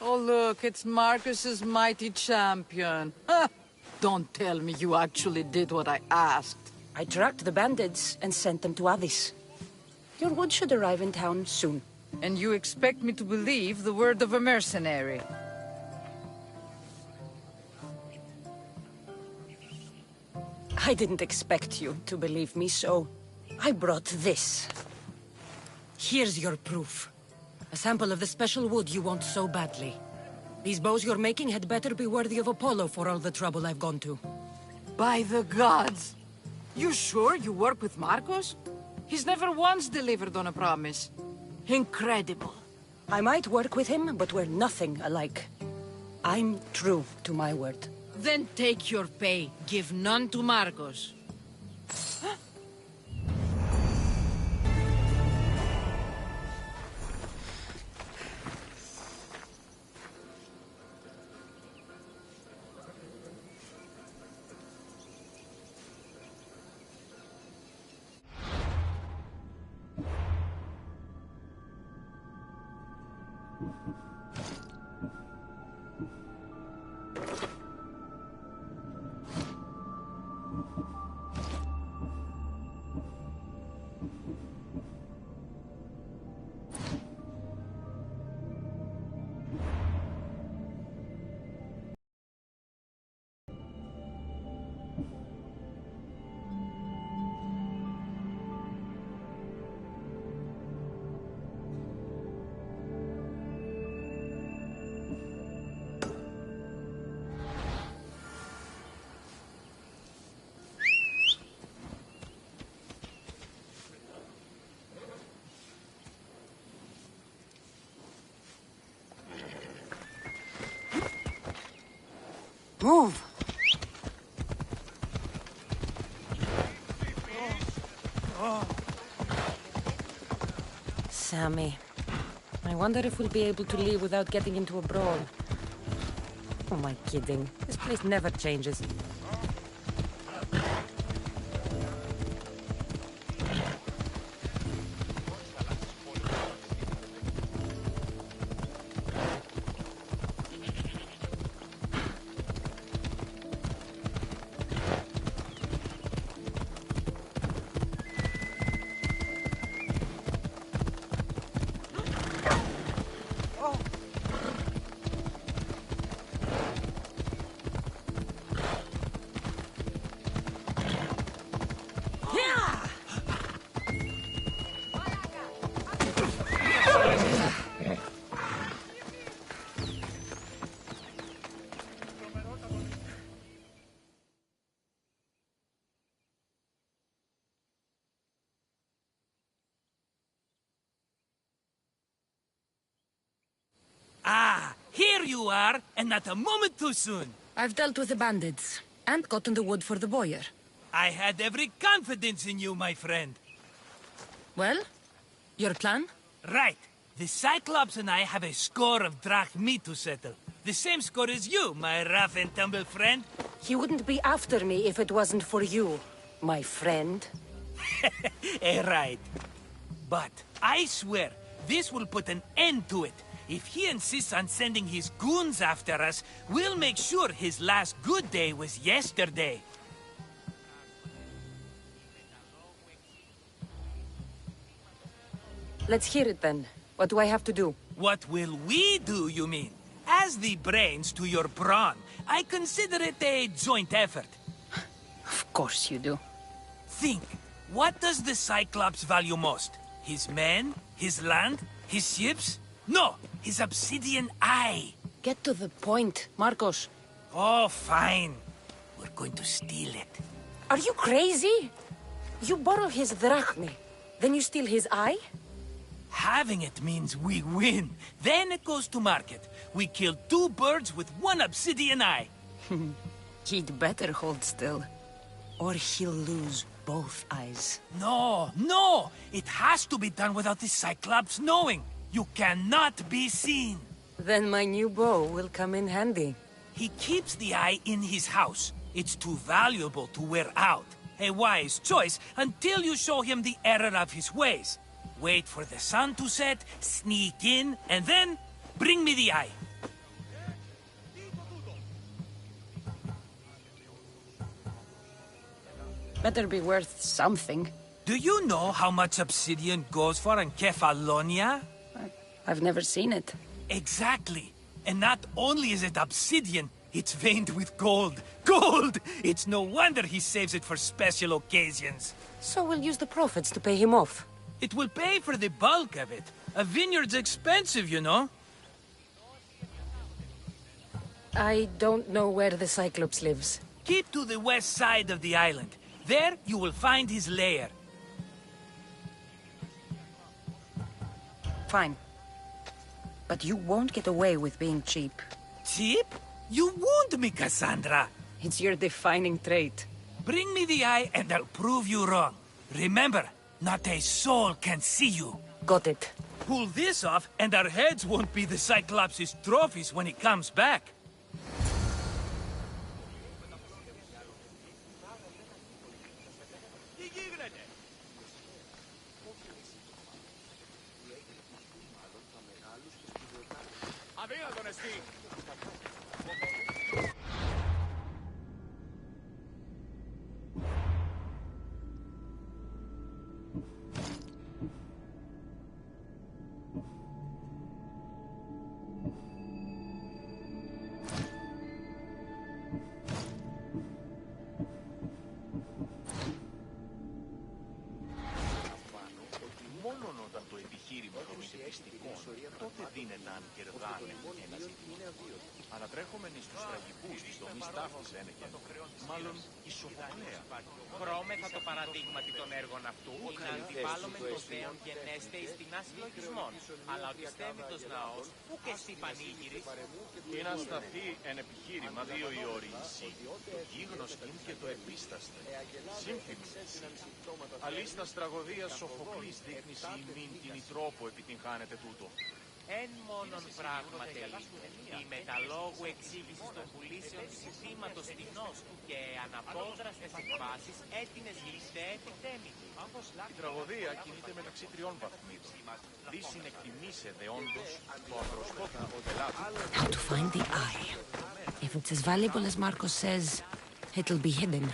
Speaker 10: Oh, look, it's Marcus's mighty champion. Don't tell me you actually did what I asked.
Speaker 11: I tracked the bandits and sent them to Avis. Your wood should arrive in town soon.
Speaker 10: And you expect me to believe the word of a mercenary?
Speaker 11: I didn't expect you to believe me, so I brought this. Here's your proof. A sample of the special wood you want so badly. These bows you're making had better be worthy of Apollo for all the trouble I've gone to.
Speaker 10: By the gods! You sure you work with Marcos? He's never once delivered on a promise. Incredible.
Speaker 11: I might work with him, but we're nothing alike. I'm true to my word.
Speaker 10: Then take your pay. Give none to Marcos.
Speaker 11: Move! Sammy. I wonder if we'll be able to leave without getting into a brawl. Who am I kidding? This place never changes.
Speaker 16: Ah, here you are, and not a moment too soon.
Speaker 11: I've dealt with the bandits, and gotten the wood for the boyar.
Speaker 16: I had every confidence in you, my friend.
Speaker 11: Well, your plan?
Speaker 16: Right. The Cyclops and I have a score of drachmi to settle. The same score as you, my rough and tumble friend.
Speaker 11: He wouldn't be after me if it wasn't for you, my friend.
Speaker 16: Right. But I swear, this will put an end to it. If he insists on sending his goons after us, we'll make sure his last good day was yesterday.
Speaker 11: Let's hear it then. What do I have to do?
Speaker 16: What will we do, you mean? As the brains to your brawn, I consider it a joint effort.
Speaker 11: Of course you do.
Speaker 16: Think, what does the Cyclops value most? His men? His land? His ships? No, his obsidian eye.
Speaker 11: Get to the point, Marcos.
Speaker 16: Oh, fine. We're going to steal it.
Speaker 11: Are you crazy? You borrow his drachmi, then you steal his eye?
Speaker 16: Having it means we win. Then it goes to market. We kill 2 birds with 1 obsidian eye.
Speaker 11: He'd better hold still, or he'll lose both eyes.
Speaker 16: No, no! It has to be done without the Cyclops knowing. You cannot be seen.
Speaker 11: Then my new bow will come in handy.
Speaker 16: He keeps the eye in his house. It's too valuable to wear out. A wise choice until you show him the error of his ways. Wait for the sun to set, sneak in, and then bring me the eye.
Speaker 11: Better be worth something.
Speaker 16: Do you know how much obsidian goes for in Kefalonia?
Speaker 11: I've never seen it.
Speaker 16: Exactly. And not only is it obsidian, it's veined with gold. Gold! It's no wonder he saves it for special occasions.
Speaker 11: So we'll use the profits to pay him off.
Speaker 16: It will pay for the bulk of it. A vineyard's expensive, you know.
Speaker 11: I don't know where the Cyclops lives.
Speaker 16: Keep to the west side of the island. There you will find his lair.
Speaker 11: Fine. But you won't get away with being cheap.
Speaker 16: Cheap? You wound me, Cassandra.
Speaker 11: It's your defining trait.
Speaker 16: Bring me the eye and I'll prove you wrong. Remember, not a soul can see you.
Speaker 11: Got it.
Speaker 16: Pull this off and our heads won't be the Cyclops' trophies when he comes back.
Speaker 20: τότε δίνεται αν κερδάνε ένα ζήτημα. Ανατρέχομενοι στους τραγικούς της τομής ταύτης ένεκεν, μάλλον η Σοφοκλέα.
Speaker 21: Χρώμεθα το παραδείγματι των έργων αυτού, να αντιβάλλουμε το δέον γενέστε εις τεινάς συλλογισμών, αλλά ο τιστέμητος ναός, ου και εσύ πανήγυρης.
Speaker 20: Ή να σταθεί εν επιχείρημα δύο οι όροι εσύ, το γίγνωστην και το επίσταστε. Σύμφημη εσύ. Αλίστας τραγωδίας Σοφοκλής δείχνει σε ημίν την τρόπο επιτυγχάνεται τούτο.
Speaker 21: Εν μόνον πράγματι η μεταλόγου εξήγηση των πουλήσεων της συστήματος τεινός του και αναπόδραστες εκβάσεις έτεινες γλυστέ επιτέμητη.
Speaker 20: Η τραγωδία κινείται μεταξύ τριών βαθμίδων. Δίσιν εκτιμήσε δε όντως το ακροσκόπητο πελάτη.
Speaker 7: How to find the eye. If it's as valuable as Marcos says, it'll be hidden.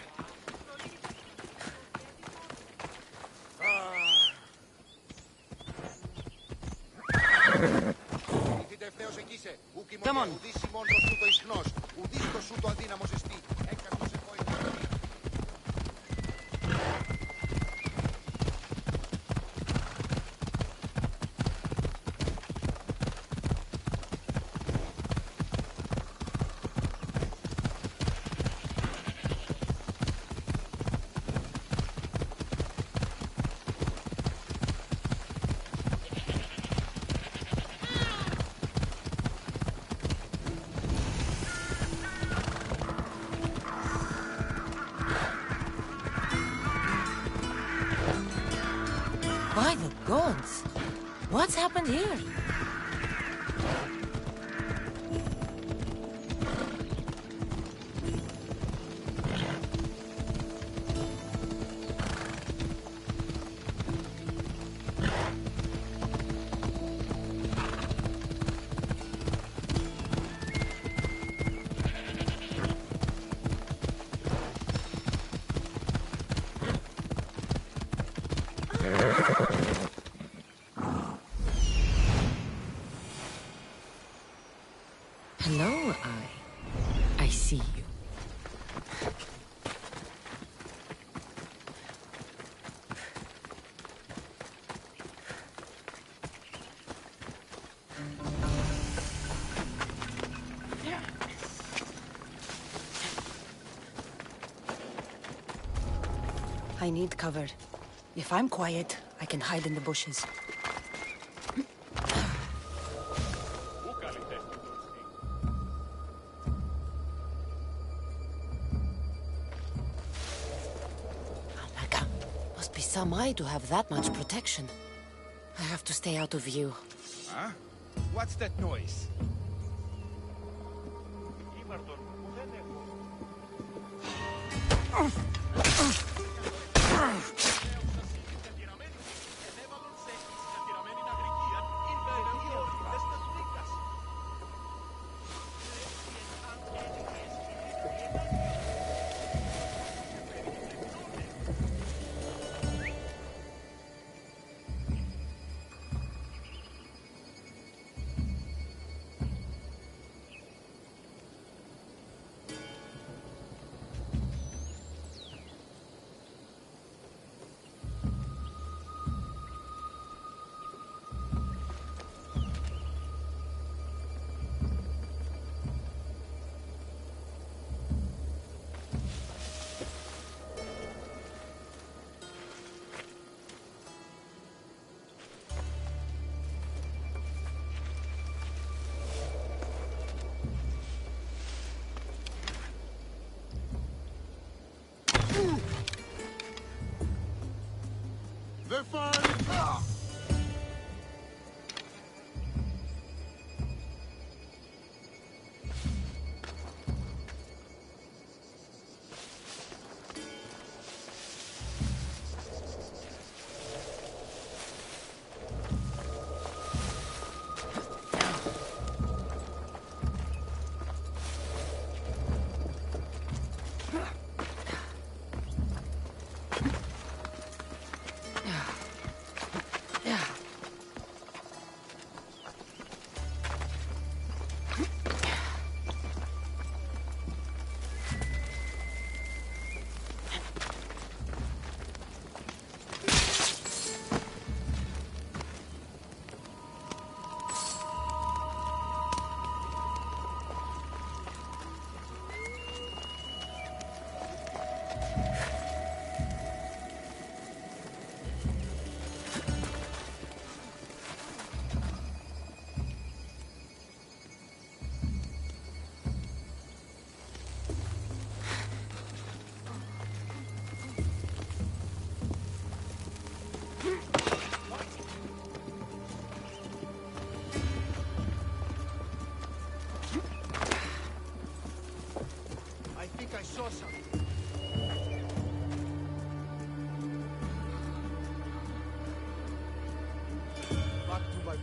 Speaker 4: Come on. Ουδής ημών το σου το ισχνός, ουδής το σου το αδύναμος εστί. Έκαστος εγώ
Speaker 7: By the gods! What's happened here? Hello, I see you.
Speaker 11: I need cover. If I'm quiet, I can hide in the bushes.
Speaker 7: Some eye to have that much protection. I have to stay out of view.
Speaker 12: Huh? What's that noise?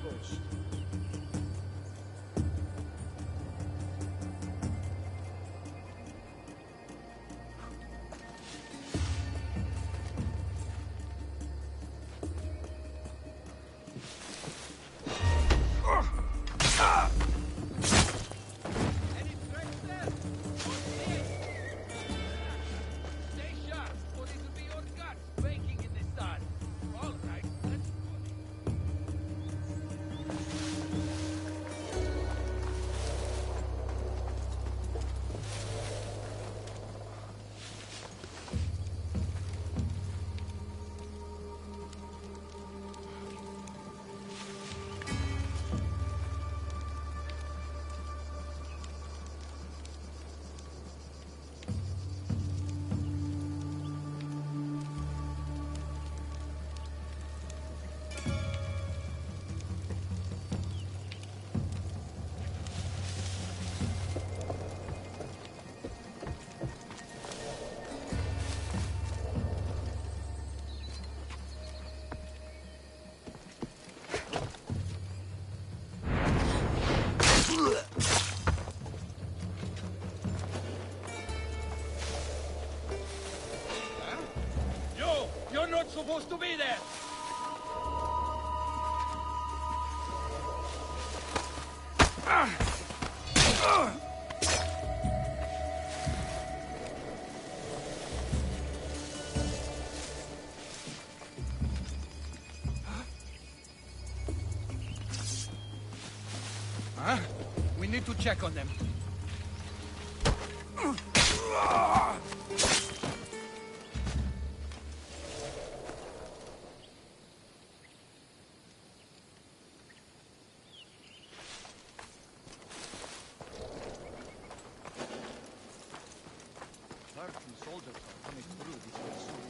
Speaker 3: Marcos.
Speaker 16: You're not supposed to be there!
Speaker 15: Huh? We need to check on them.
Speaker 6: Soldiers are coming through this way soon.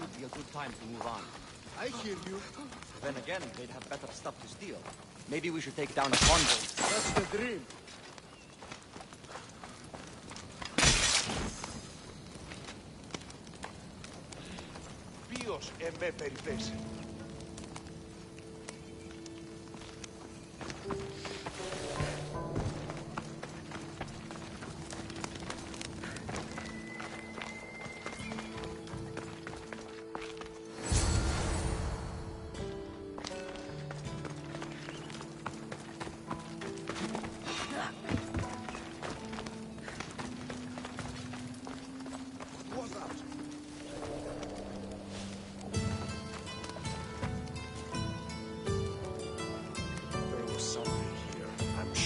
Speaker 6: Could be a good time to move on.
Speaker 18: I hear you.
Speaker 6: Then again, they'd have better stuff to steal. Maybe we should take down a convoy.
Speaker 3: That's the dream. Ποιος εμέ περιπέσει.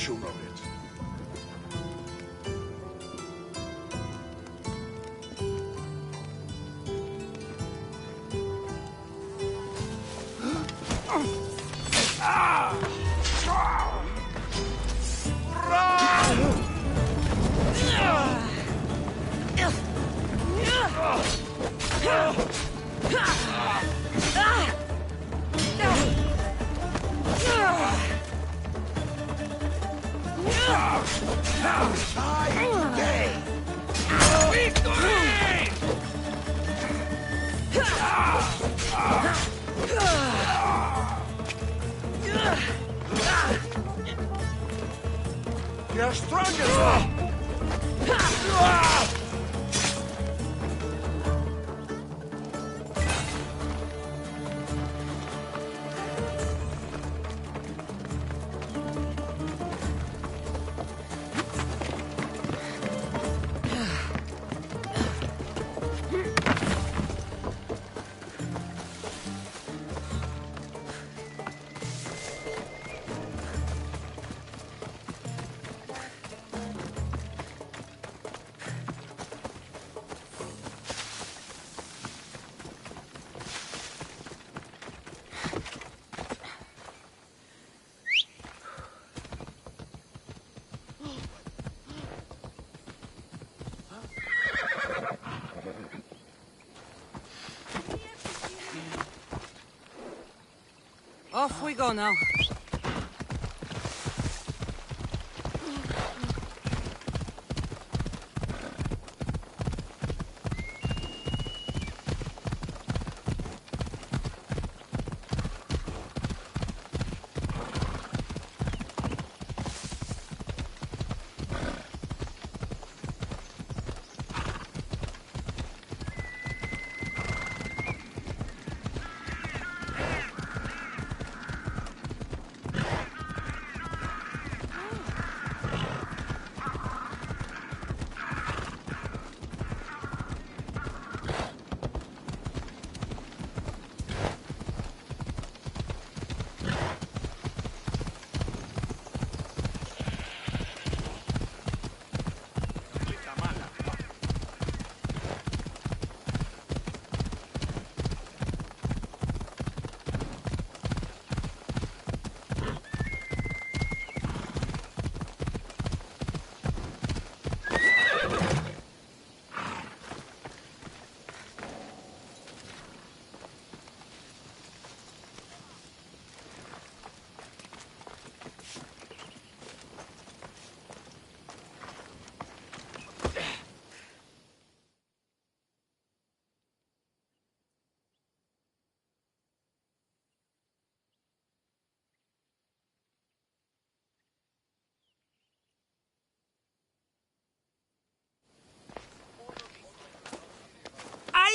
Speaker 3: Sure of it. You're stronger!
Speaker 11: Off we go now.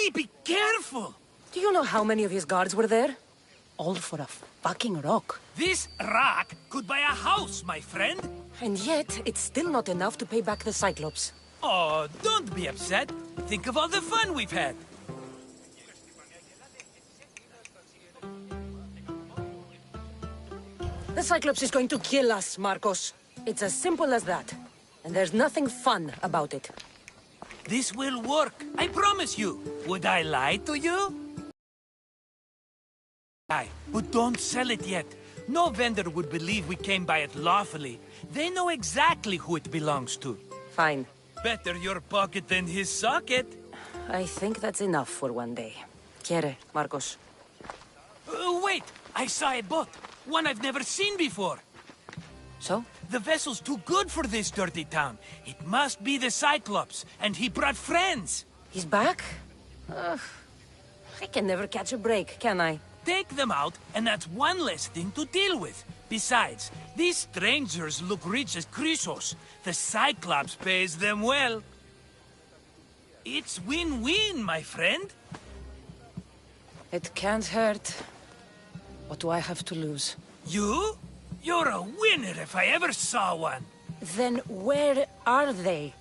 Speaker 16: Hey, be careful!
Speaker 11: Do you know how many of his guards were there? All for a fucking rock.
Speaker 16: This rock could buy a house, my friend.
Speaker 11: And yet, it's still not enough to pay back the Cyclops.
Speaker 16: Oh, don't be upset. Think of all the fun we've had.
Speaker 11: The Cyclops is going to kill us, Marcos. It's as simple as that. And there's nothing fun about it.
Speaker 16: This will work, I promise you. Would I lie to you? But don't sell it yet. No vendor would believe we came by it lawfully. They know exactly who it belongs to.
Speaker 11: Fine.
Speaker 16: Better your pocket than his socket.
Speaker 11: I think that's enough for one day. Quiere, Marcos.
Speaker 16: Wait! I saw a boat. One I've never seen before.
Speaker 11: So?
Speaker 16: The vessel's too good for this dirty town. It must be the Cyclops, and he brought friends.
Speaker 11: He's back? I can never catch a break, can I?
Speaker 16: Take them out, and that's one less thing to deal with. Besides, these strangers look rich as Chrysos. The Cyclops pays them well. It's win-win, my friend.
Speaker 11: It can't hurt. What do I have to lose?
Speaker 16: You? You're a winner if I ever saw one.
Speaker 11: Then where are they?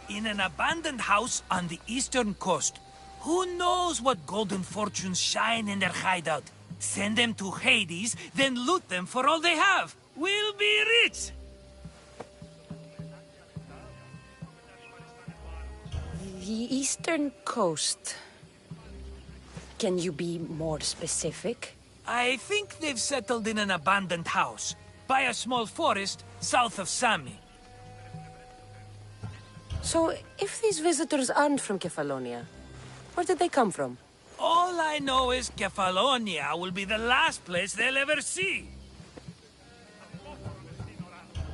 Speaker 16: In an abandoned house on the eastern coast. Who knows what golden fortunes shine in their hideout? Send them to Hades, then loot them for all they have. We'll be rich!
Speaker 11: The eastern coast. Can you be more specific?
Speaker 16: I think they've settled in an abandoned house, by a small forest south of Sami.
Speaker 11: So, if these visitors aren't from Kefalonia, where did they come from?
Speaker 16: All I know is Kefalonia will be the last place they'll ever see.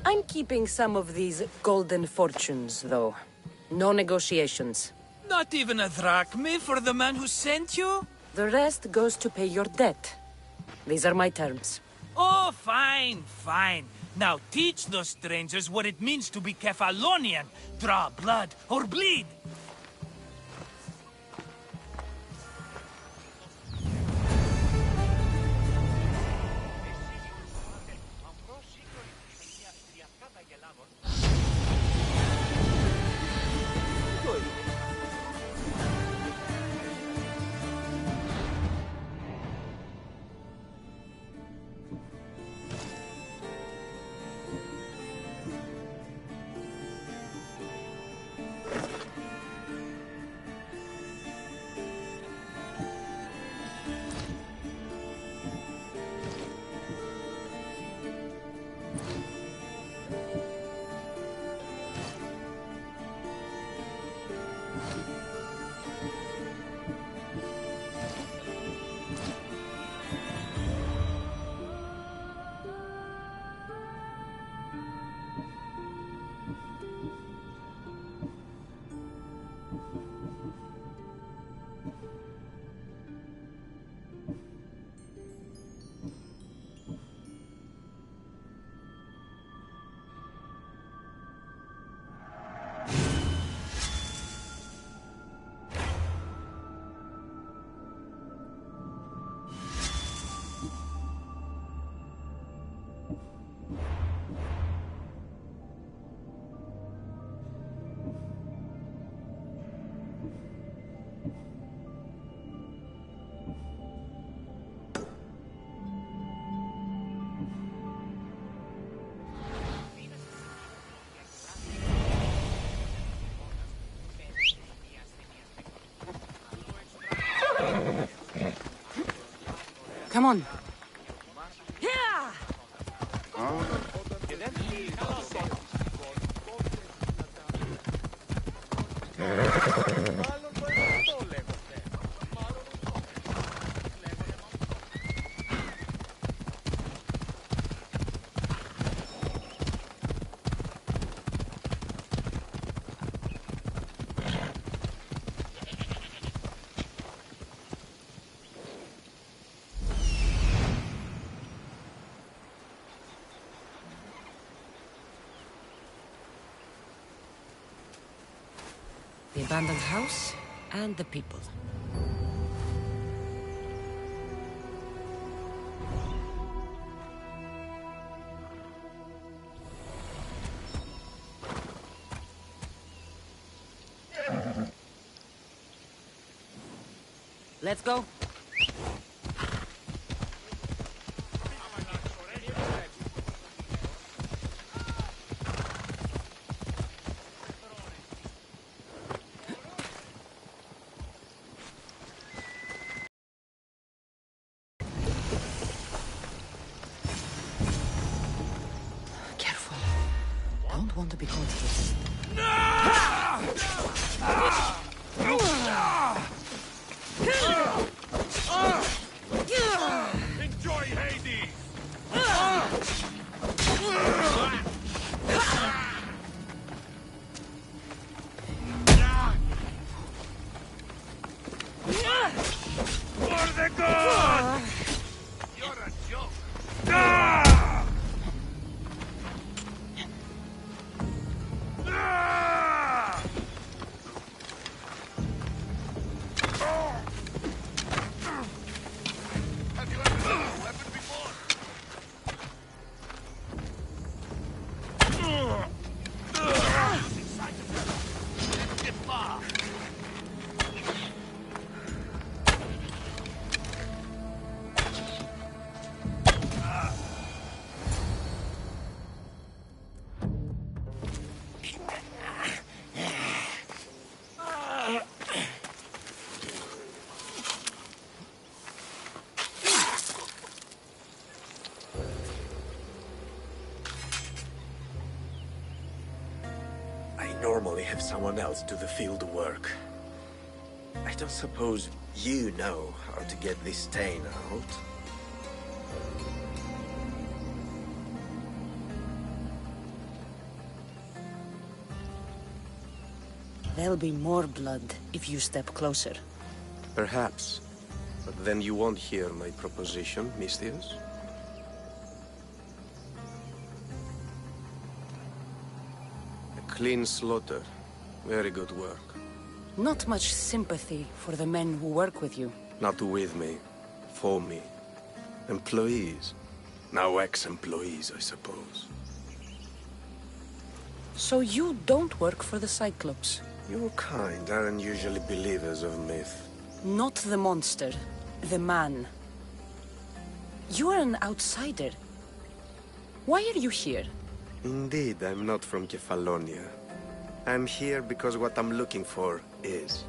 Speaker 11: I'm keeping some of these golden fortunes, though. No negotiations.
Speaker 16: Not even a drachma for the man who sent you?
Speaker 11: The rest goes to pay your debt. These are my terms.
Speaker 16: Oh, fine, fine. Now teach those strangers what it means to be Kefalonian. Draw blood or bleed.
Speaker 11: Come on. The abandoned house and the people. Let's go. Careful. Don't want to be caught here.
Speaker 4: Enjoy Hades! For the gods! You're a joke! Have you ever used a weapon before? Get far.
Speaker 9: I normally have someone else do the field work. I don't suppose you know how to get this stain out?
Speaker 11: There'll be more blood if you step closer.
Speaker 9: Perhaps. But then you won't hear my proposition, Misthios. A clean slaughter. Very good work.
Speaker 11: Not much sympathy for the men who work with you.
Speaker 9: Not with me. For me. Employees. Now ex-employees, I suppose.
Speaker 11: So you don't work for the Cyclops?
Speaker 9: Your kind aren't usually believers of myth.
Speaker 11: Not the monster. The man. You are an outsider. Why are you here?
Speaker 9: Indeed, I'm not from Kefalonia. I'm here because what I'm looking for is.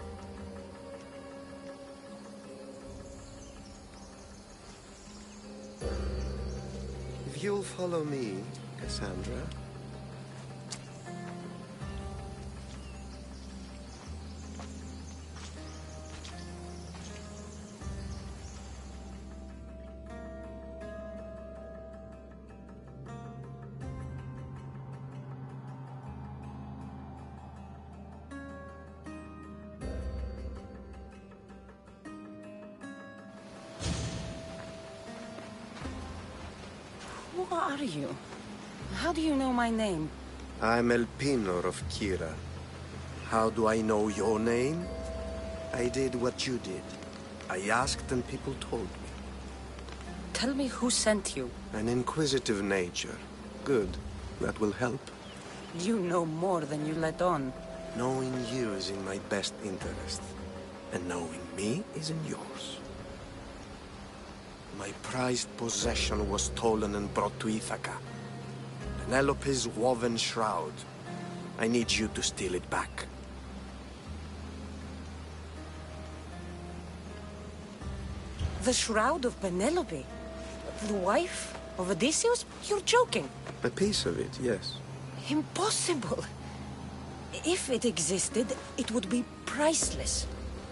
Speaker 9: If you'll follow me, Cassandra.
Speaker 11: Who are you? How do you know my name?
Speaker 9: I'm Elpinor of Kira. How do I know your name? I did what you did. I asked and people told me.
Speaker 11: Tell me who sent you.
Speaker 9: An inquisitive nature. Good. That will help.
Speaker 11: You know more than you let on.
Speaker 9: Knowing you is in my best interest. And knowing me is in yours. My prized possession was stolen and brought to Ithaca. Penelope's woven shroud. I need you to steal it back.
Speaker 11: The shroud of Penelope? The wife of Odysseus? You're joking.
Speaker 9: A piece of it, yes.
Speaker 11: Impossible. If it existed, it would be priceless.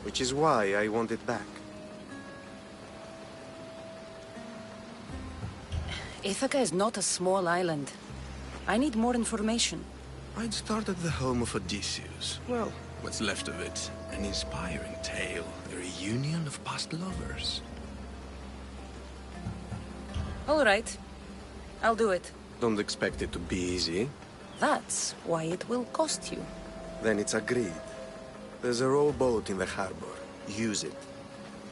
Speaker 9: Which is why I want it back.
Speaker 11: Ithaca is not a small island. I need more information.
Speaker 9: I'd start at the home of Odysseus. Well, what's left of it. An inspiring tale. A reunion of past lovers.
Speaker 11: All right. I'll do it.
Speaker 9: Don't expect it to be easy.
Speaker 11: That's why it will cost you.
Speaker 9: Then it's agreed. There's a rowboat in the harbor. Use it.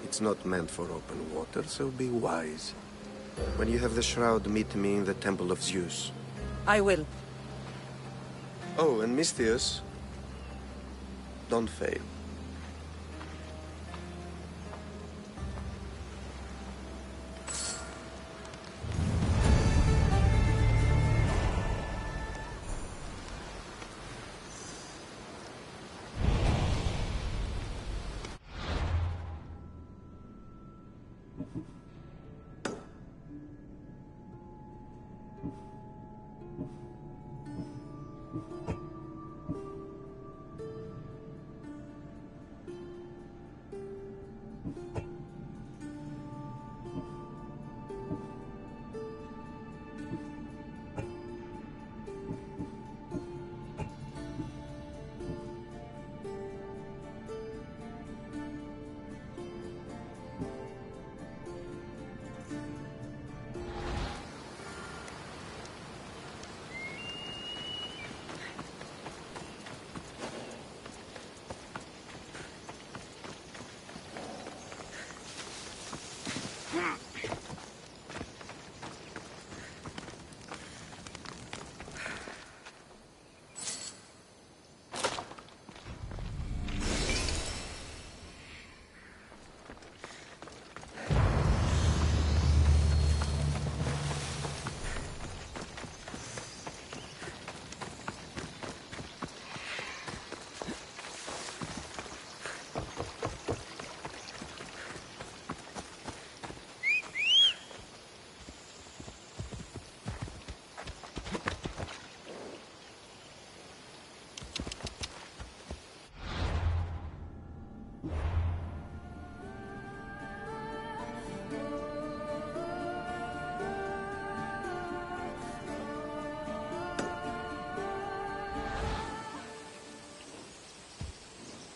Speaker 9: It's not meant for open water, so be wise. When you have the shroud, meet me in the Temple of Zeus.
Speaker 11: I will.
Speaker 9: Oh, and Misthios, don't fail.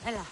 Speaker 11: Ella.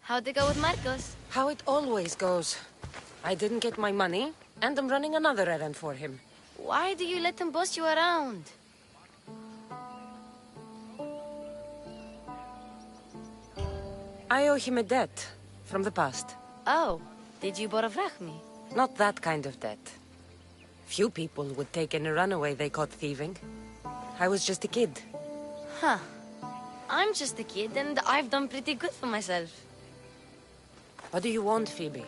Speaker 14: How'd it go with Marcos?
Speaker 11: How it always goes. I didn't get my money, and I'm running another errand for him.
Speaker 14: Why do you let him boss you around?
Speaker 11: I owe him a debt from the past.
Speaker 14: Oh, did you borovrach me?
Speaker 11: Not that kind of debt. Few people would take in a runaway they caught thieving. I was just a kid.
Speaker 14: Huh. I'm just a kid, and I've done pretty good for myself.
Speaker 11: What do you want, Phoebe?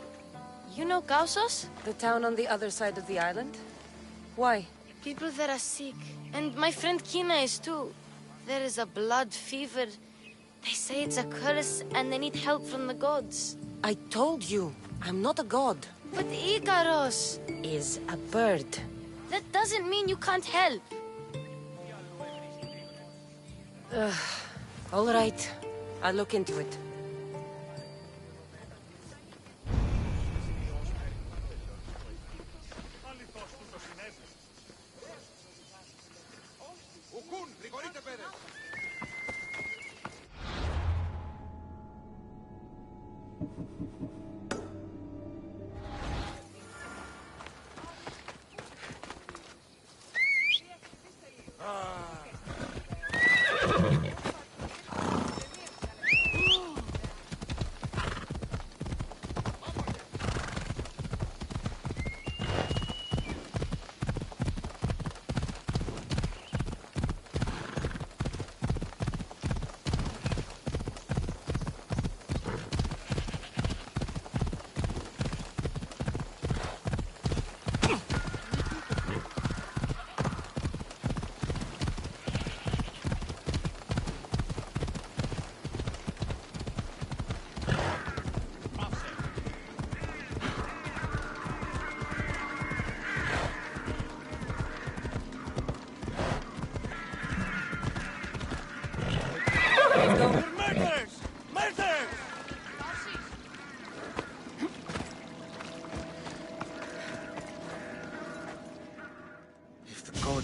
Speaker 14: You know Kausos?
Speaker 11: The town on the other side of the island? Why?
Speaker 14: People there are sick, and my friend Kina is too. There is a blood fever. They say it's a curse, and they need help from the gods.
Speaker 11: I told you, I'm not a god.
Speaker 14: But Ikaros
Speaker 11: is a bird.
Speaker 14: That doesn't mean you can't help.
Speaker 11: All right, I'll look into it.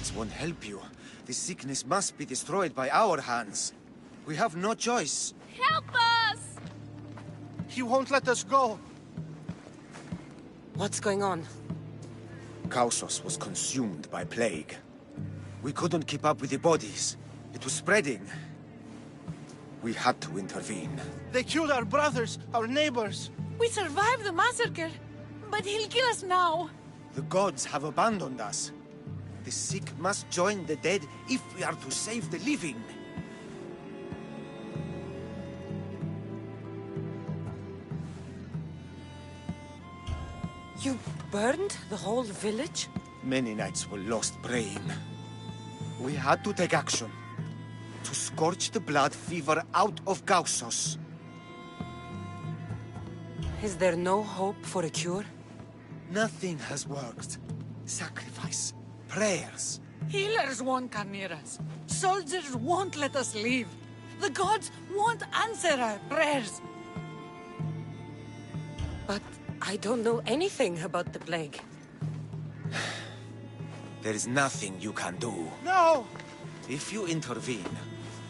Speaker 13: words won't help you. The sickness must be destroyed by our hands. We have no choice.
Speaker 22: Help us!
Speaker 23: He won't let us go.
Speaker 11: What's going on?
Speaker 13: Kausos was consumed by plague. We couldn't keep up with the bodies. It was spreading. We had to intervene.
Speaker 23: They killed our brothers, our neighbors.
Speaker 22: We survived the massacre, but he'll kill us now.
Speaker 13: The gods have abandoned us. The sick must join the dead if we are to save the living.
Speaker 11: You burned the whole village?
Speaker 13: Many nights were lost praying. We had to take action. To scorch the blood fever out of Kausos.
Speaker 11: Is there no hope for a cure?
Speaker 13: Nothing has worked. Sacrifice. Prayers.
Speaker 22: Healers won't come near us. Soldiers won't let us leave. The gods won't answer our prayers.
Speaker 11: But I don't know anything about the plague.
Speaker 13: There is nothing you can do.
Speaker 23: No!
Speaker 13: If you intervene,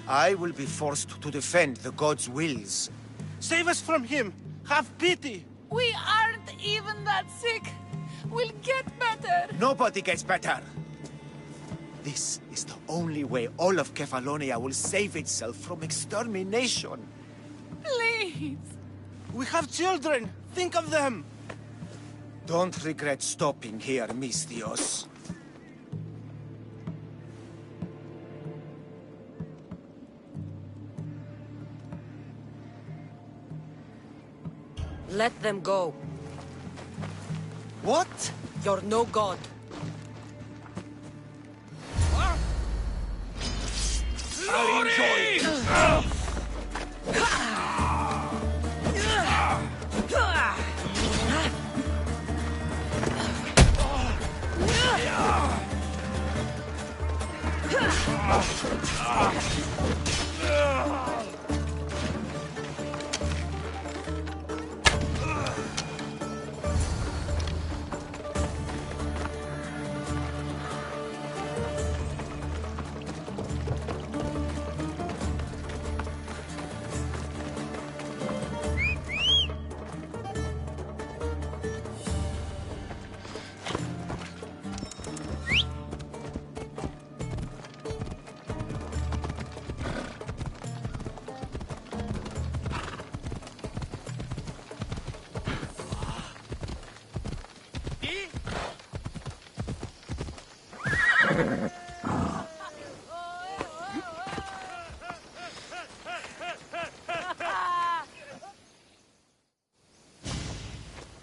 Speaker 13: I will be forced to defend the gods' wills.
Speaker 23: Save us from him! Have pity!
Speaker 22: We aren't even that sick. We'll get better.
Speaker 13: Nobody gets better! This is the only way all of Kefalonia will save itself from extermination.
Speaker 22: Please!
Speaker 23: We have children! Think of them!
Speaker 13: Don't regret stopping here, Misthios.
Speaker 11: Let them go.
Speaker 13: What?
Speaker 11: You're no god.
Speaker 23: I'll enjoy it!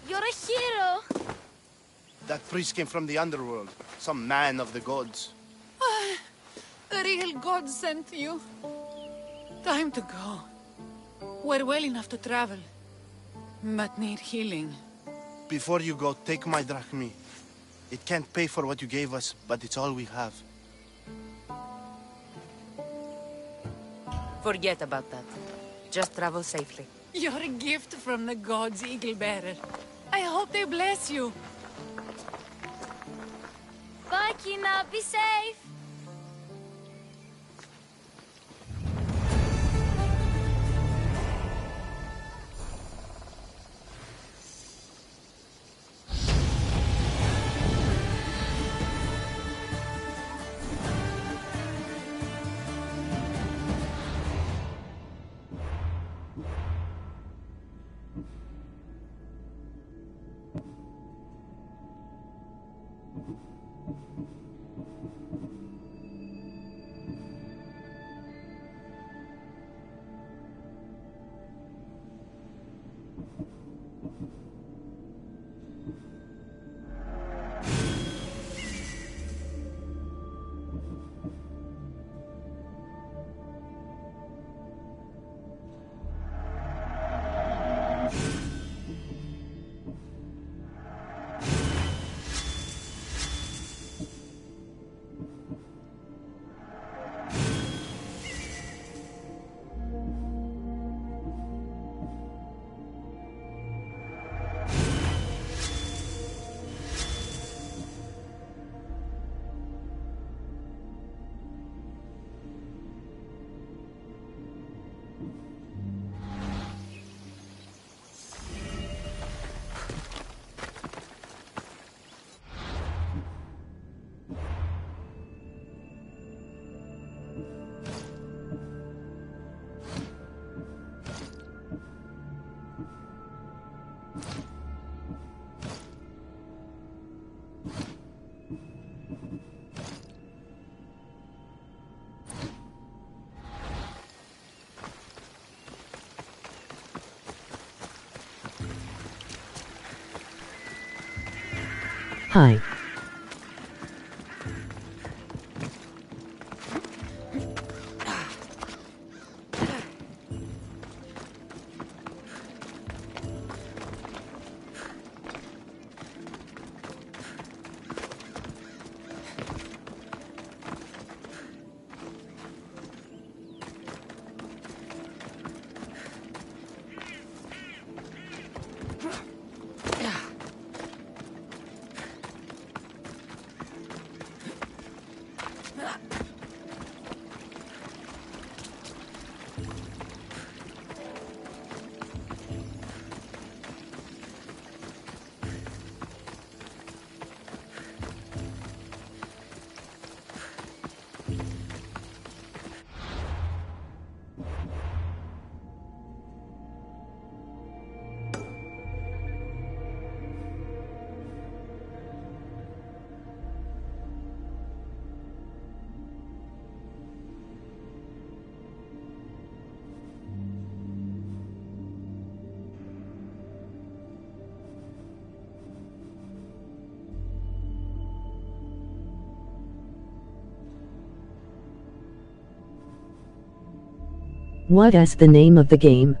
Speaker 22: You're a hero.
Speaker 23: That priest came from the underworld. Some man of the gods.
Speaker 22: The real god sent you. Time to go. We're well enough to travel, but need healing.
Speaker 23: Before you go, take my drachmi. It can't pay for what you gave us, but it's all we have.
Speaker 11: Forget about that. Just travel safely.
Speaker 22: You're a gift from the gods, Eagle Bearer. I hope they bless you. Bye, Kina. Be safe.
Speaker 2: Hi. What is the name of the game?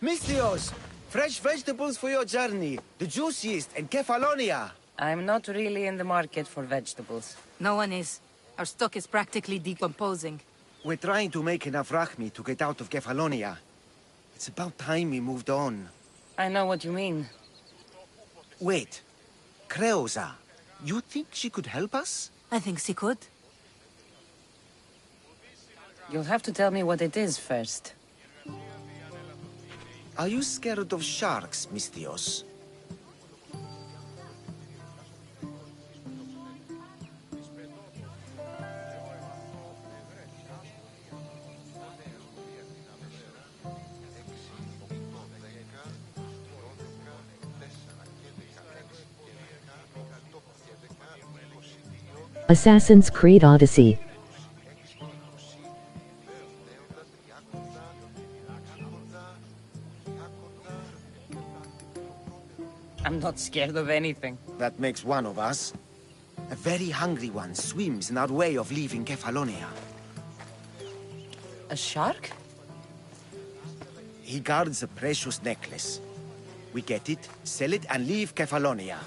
Speaker 13: Misthios! Fresh vegetables for your journey. The juiciest in Kefalonia.
Speaker 11: I'm not really in the market for vegetables.
Speaker 5: No one is. Our stock is practically decomposing.
Speaker 13: We're trying to make enough drachmi to get out of Kefalonia. It's about time we moved on.
Speaker 11: I know what you mean.
Speaker 13: Wait. Creosa. You think she could help us?
Speaker 5: I think she could.
Speaker 11: You'll have to tell me what it is first.
Speaker 13: Are you scared of sharks, Misthios?
Speaker 2: Assassin's Creed Odyssey.
Speaker 11: I'm not scared of anything.
Speaker 13: That makes one of us. A very hungry one swims in our way of leaving Kefalonia.
Speaker 11: A shark?
Speaker 13: He guards a precious necklace. We get it, sell it, and leave Kefalonia.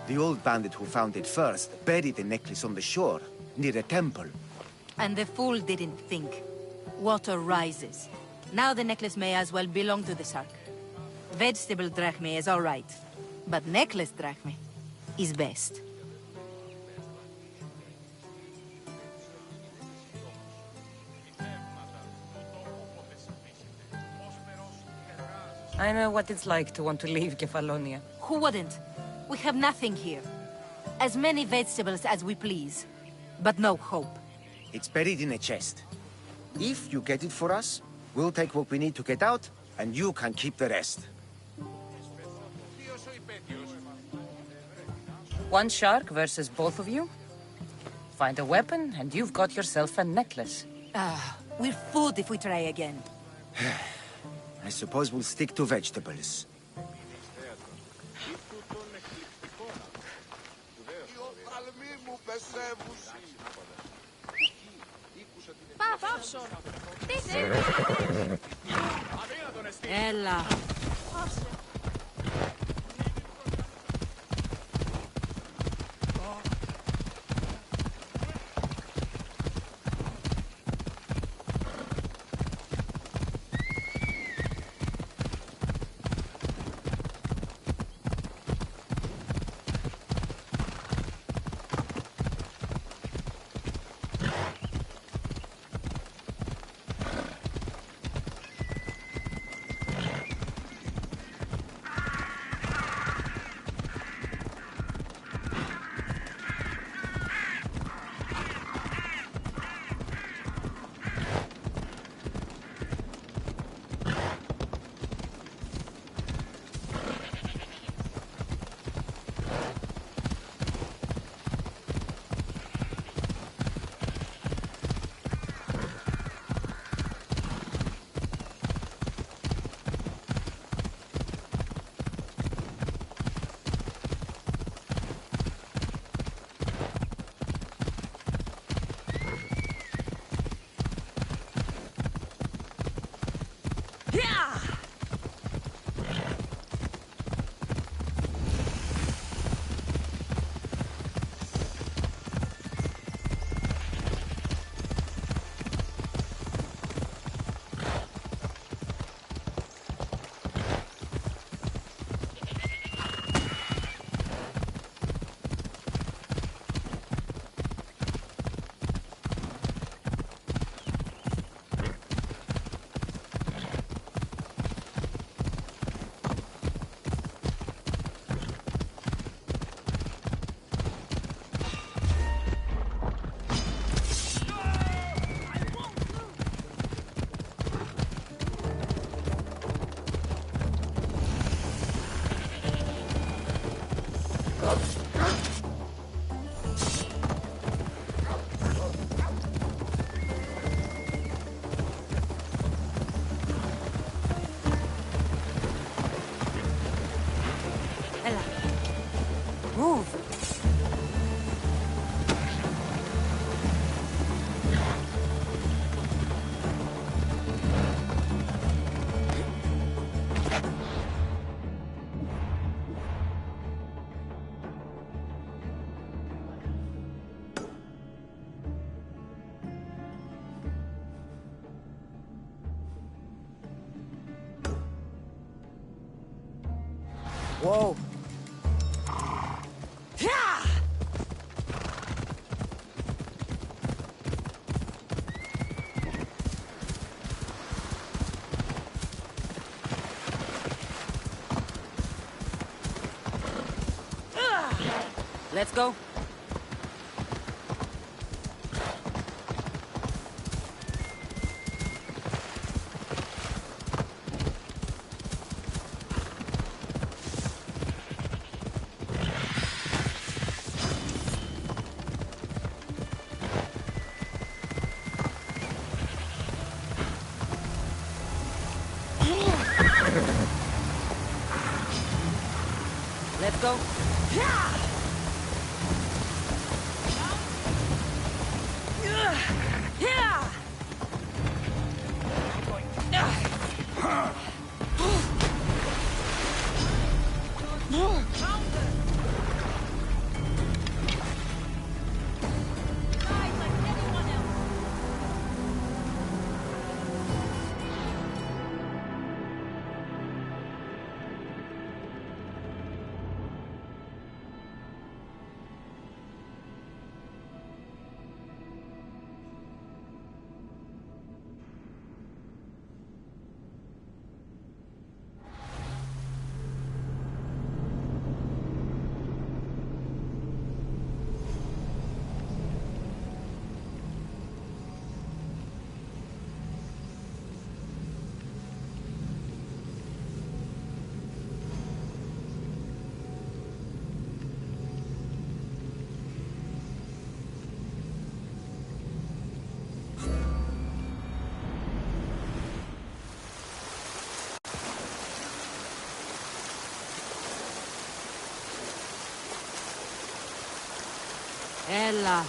Speaker 13: The old bandit who found it first buried the necklace on the shore, near a temple.
Speaker 5: And the fool didn't think. Water rises. Now the necklace may as well belong to the shark. Vegetable drachme is all right, but necklace drachme is best.
Speaker 11: I know what it's like to want to leave Kefalonia.
Speaker 5: Who wouldn't? We have nothing here. As many vegetables as we please, but no hope.
Speaker 13: It's buried in a chest. If you get it for us, we'll take what we need to get out, and you can keep the rest.
Speaker 11: One shark versus both of you? Find a weapon, and you've got yourself a necklace.
Speaker 5: We're food if we try again.
Speaker 13: I suppose we'll stick to vegetables.
Speaker 10: Έλα.
Speaker 11: Whoa.
Speaker 10: Let's go. Let's go. Ella.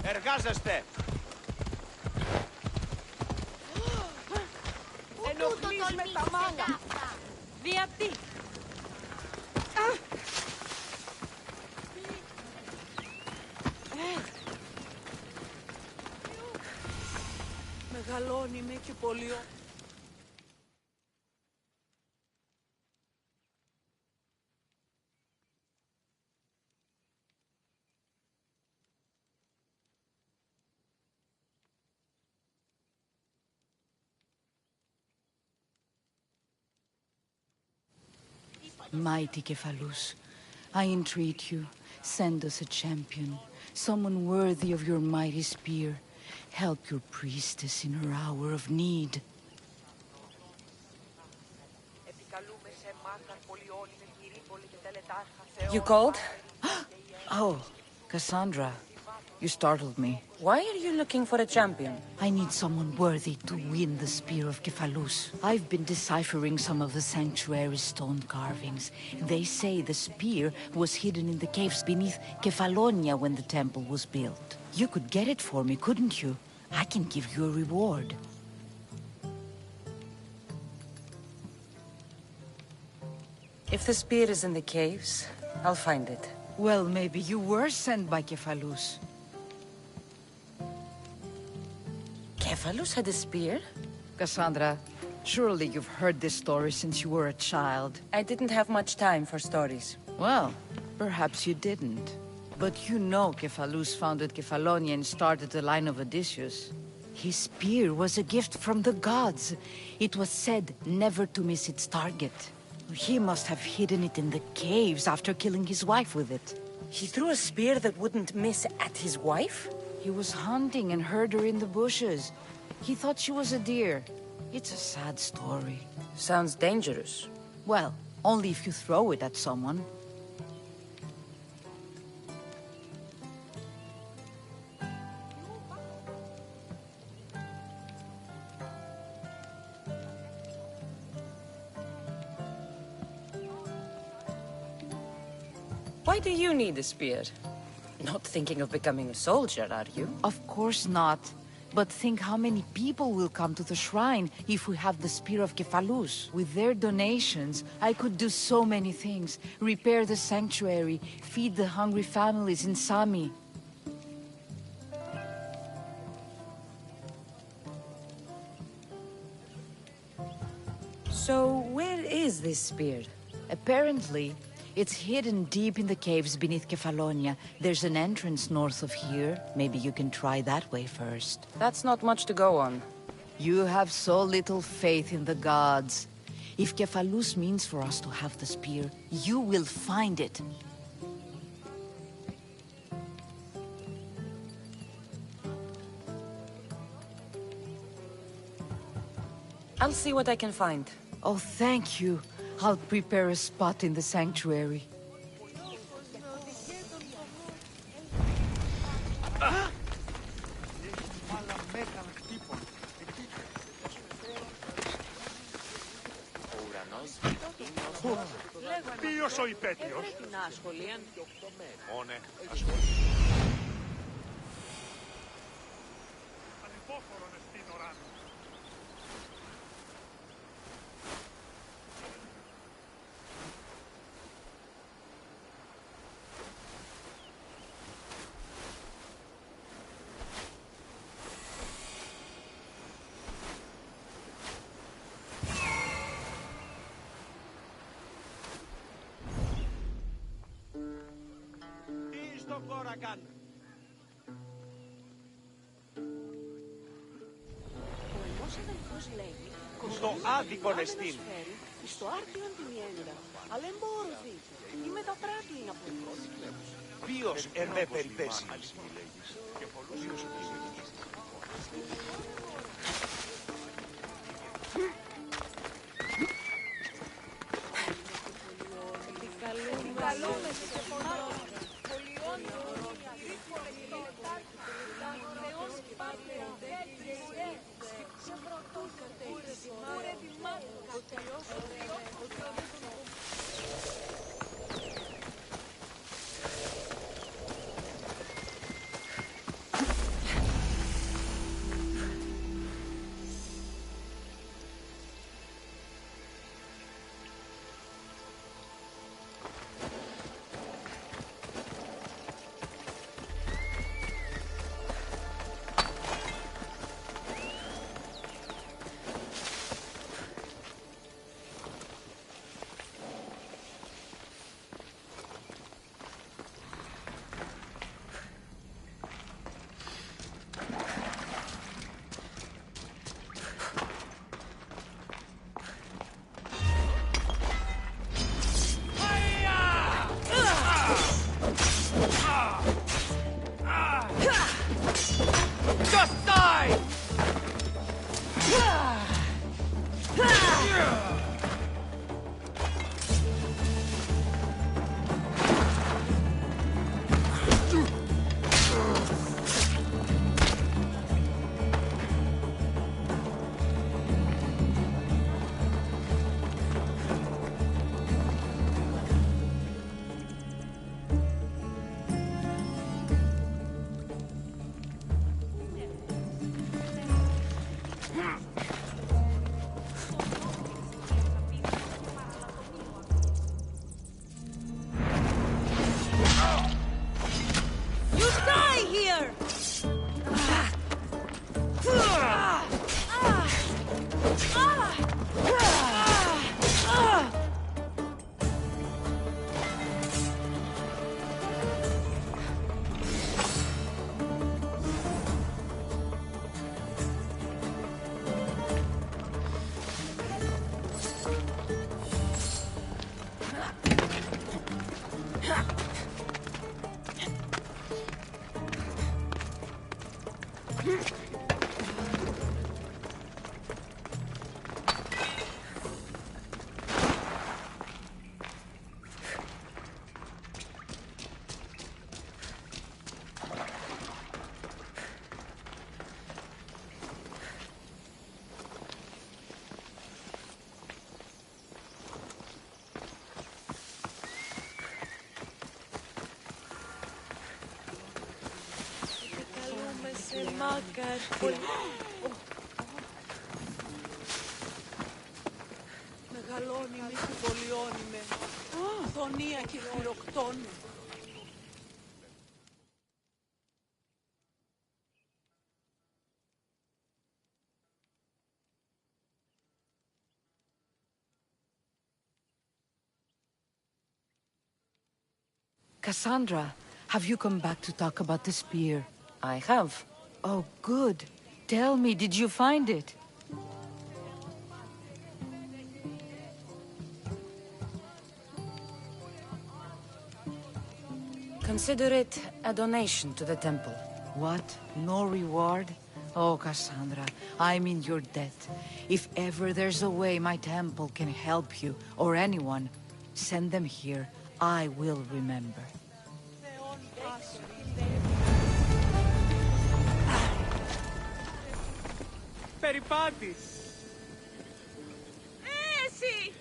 Speaker 21: Εργάζεστε!
Speaker 10: Ενοχλείς με τα μάνα! Διατί! Μεγαλώνει με και πολύ.
Speaker 19: Mighty Kephalus, I entreat you, send us a champion, someone worthy of your mighty spear. Help your priestess in her hour of need.
Speaker 11: You called?
Speaker 19: Oh, Cassandra, you startled me.
Speaker 11: Why are you looking for a champion?
Speaker 19: I need someone worthy to win the spear of Kephalus. I've been deciphering some of the sanctuary's stone carvings. They say the spear was hidden in the caves beneath Kefalonia when the temple was built. You could get it for me, couldn't you? I can give you a reward.
Speaker 11: If the spear is in the caves, I'll find it.
Speaker 19: Well, maybe you were sent by Kephalus.
Speaker 11: Kephalus had a spear?
Speaker 19: Cassandra, surely you've heard this story since you were a child.
Speaker 11: I didn't have much time for stories.
Speaker 19: Well, perhaps you didn't. But you know Kephalus founded Kefalonia and started the line of Odysseus. His spear was a gift from the gods. It was said never to miss its target. He must have hidden it in the caves after killing his wife with it.
Speaker 11: He threw a spear that wouldn't miss at his wife?
Speaker 19: He was hunting and heard her in the bushes. He thought she was a deer. It's a sad story.
Speaker 11: Sounds dangerous.
Speaker 19: Well, only if you throw it at someone.
Speaker 11: Why do you need a spear? Not thinking of becoming a soldier, are you?
Speaker 19: Of course not. But think how many people will come to the shrine if we have the Spear of Kephalus. With their donations, I could do so many things. Repair the sanctuary, feed the hungry families in Sami.
Speaker 11: So, where is this spear?
Speaker 19: Apparently, it's hidden deep in the caves beneath Kefalonia. There's an entrance north of here. Maybe you can try that way first.
Speaker 11: That's not much to go on.
Speaker 19: You have so little faith in the gods. If Kephalus means for us to have the spear, you will find it.
Speaker 11: I'll see what I can find.
Speaker 19: Oh, thank you. I'll prepare a spot in the sanctuary.
Speaker 3: Ποιος ο υπέτειος? Μόνε,
Speaker 21: στον Κόρακαν.
Speaker 1: Ο ενός αδελφός λέγει
Speaker 21: Στο άδικον εστίν.
Speaker 1: στο άρτιον την ιέντα, αλλά εμπόρδι, ή μεταπράττει είναι από εμείς.
Speaker 21: Ποιος εμέ περιπέσει.
Speaker 1: careful. Μεγαλώνει με και πολιώνει με. Θονία και χειροκτώνει.
Speaker 19: Cassandra, have you come back to talk about the spear?
Speaker 11: I have.
Speaker 19: Oh, good. Tell me, did you find it?
Speaker 11: Consider it a donation to the temple.
Speaker 19: What? No reward? Oh, Cassandra, I'm in your debt. If ever there's a way my temple can help you, or anyone, send them here. I will remember.
Speaker 21: Περιπάτης!
Speaker 1: Εσύ!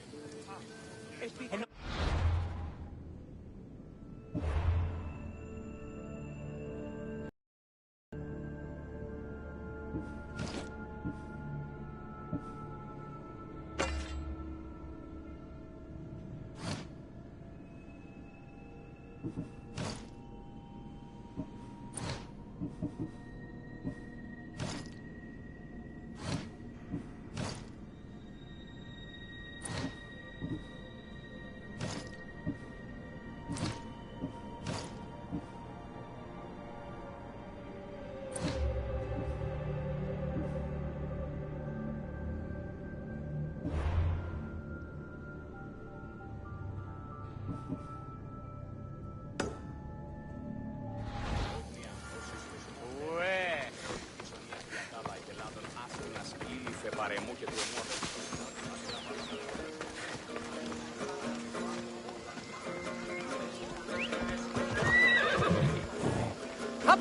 Speaker 10: Up!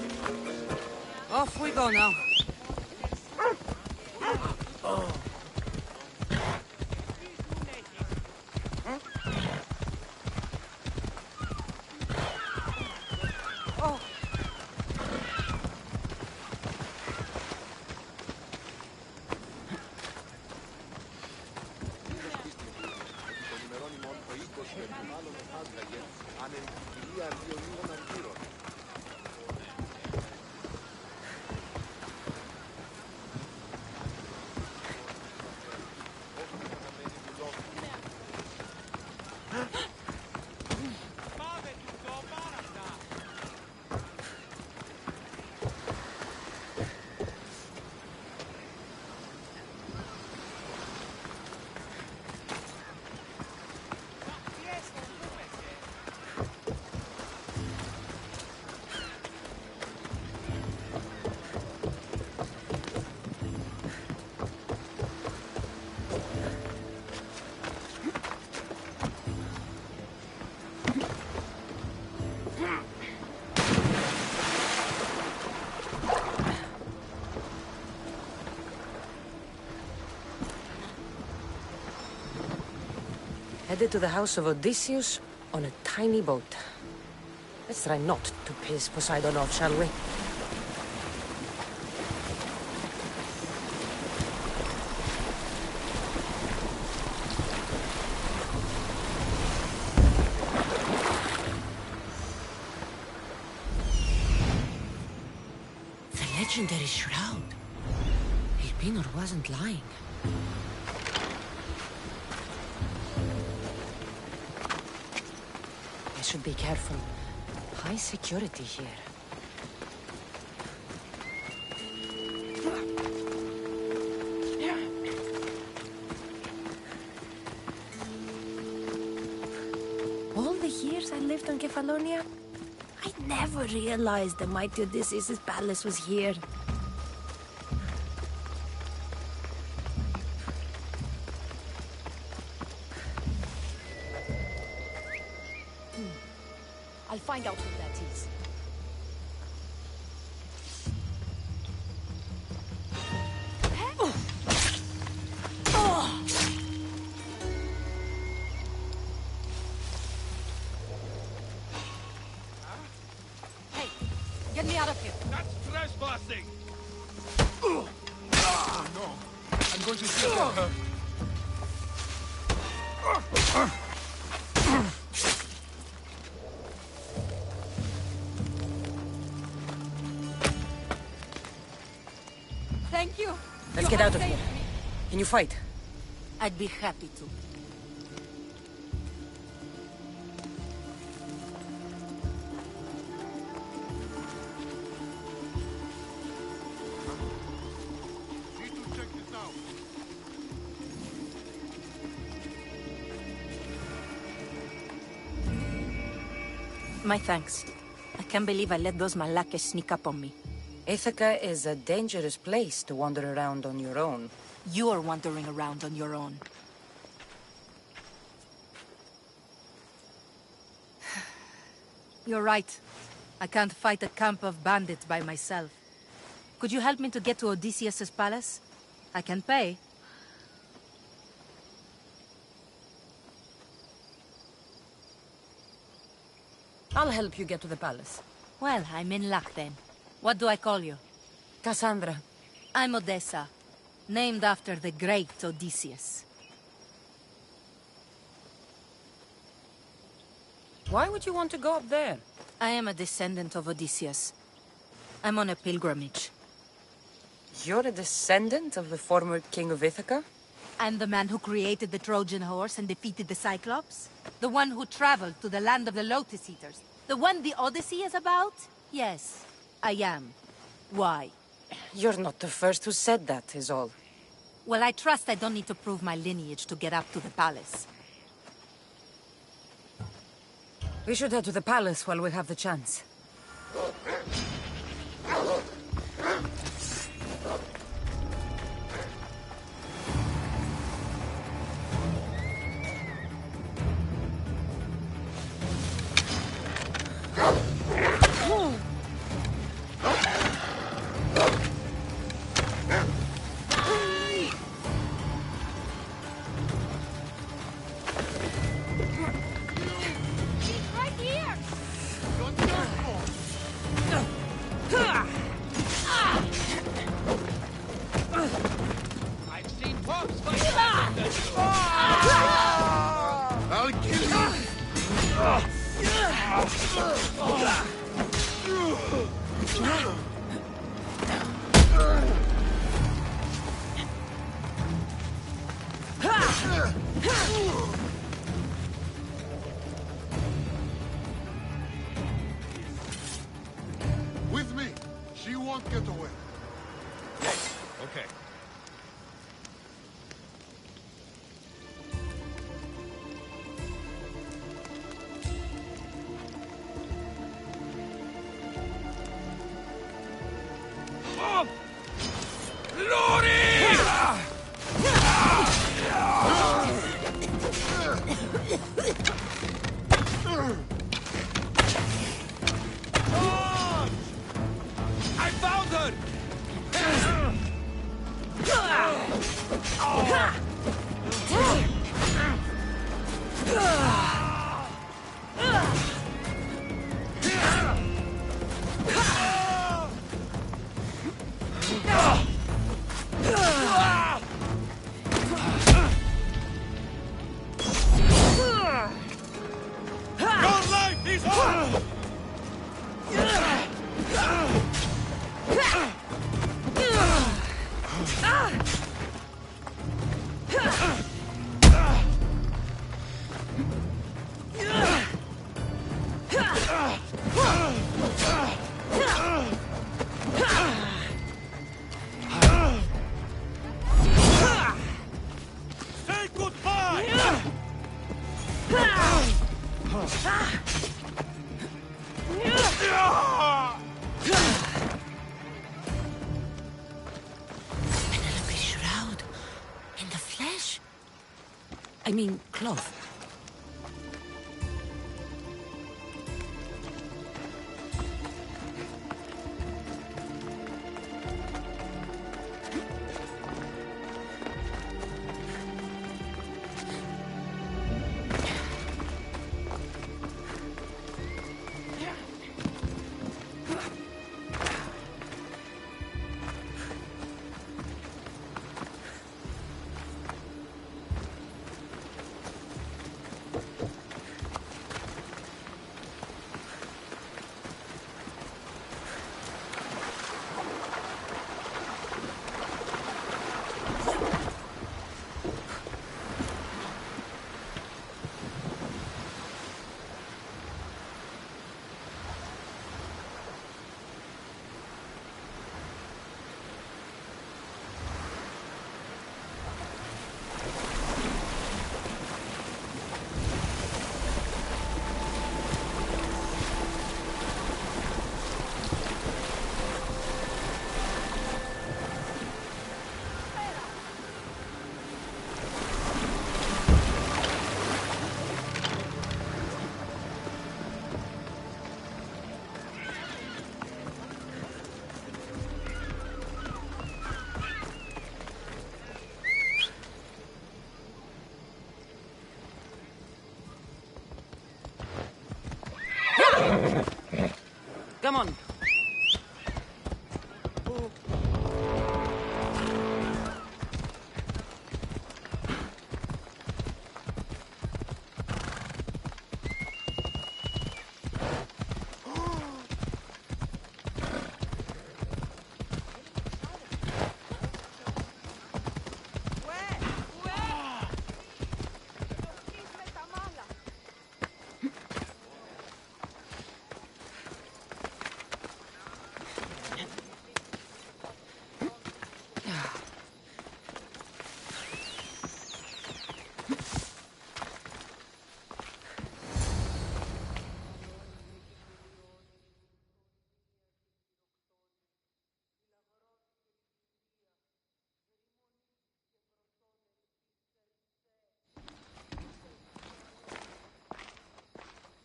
Speaker 10: Off we go now.
Speaker 11: Headed to the house of Odysseus on a tiny boat. Let's try not to piss Poseidon off, shall we?
Speaker 8: The legendary shroud. Elpenor wasn't lying.
Speaker 11: I should be careful. High security here.
Speaker 8: All the years I lived on Kefalonia, I never realized the mighty Odysseus' palace was here.
Speaker 5: I'll find out who that is.
Speaker 21: Hey, get me out of here. That's trespassing!
Speaker 18: I'm going to take care of her.
Speaker 5: Thank you.
Speaker 11: Let's get out of here. Can you fight?
Speaker 5: I'd be happy to. My thanks. I can't believe I let those Malakas sneak up on me.
Speaker 11: Ithaca is a dangerous place to wander around on your own.
Speaker 5: You're wandering around on your own. You're right. I can't fight a camp of bandits by myself. Could you help me to get to Odysseus's palace? I can pay.
Speaker 11: I'll help you get to the palace.
Speaker 5: Well, I'm in luck then. What do I call you?
Speaker 11: Cassandra.
Speaker 5: I'm Odessa, named after the great Odysseus.
Speaker 11: Why would you want to go up there?
Speaker 5: I am a descendant of Odysseus. I'm on a pilgrimage.
Speaker 11: You're a descendant of the former king of Ithaca?
Speaker 5: I'm the man who created the Trojan horse and defeated the Cyclops? The one who traveled to the land of the Lotus Eaters? The one the Odyssey is about? Yes, I am. Why?
Speaker 11: You're not the first who said that, is all.
Speaker 5: Well, I trust I don't need to prove my lineage to get up to the palace.
Speaker 11: We should head to the palace while we have the chance.
Speaker 3: With me. She won't get away.
Speaker 12: Yes, okay. I found her! Your life is on! Say goodbye!
Speaker 8: Penelope's shroud. In the flesh? I mean, cloth.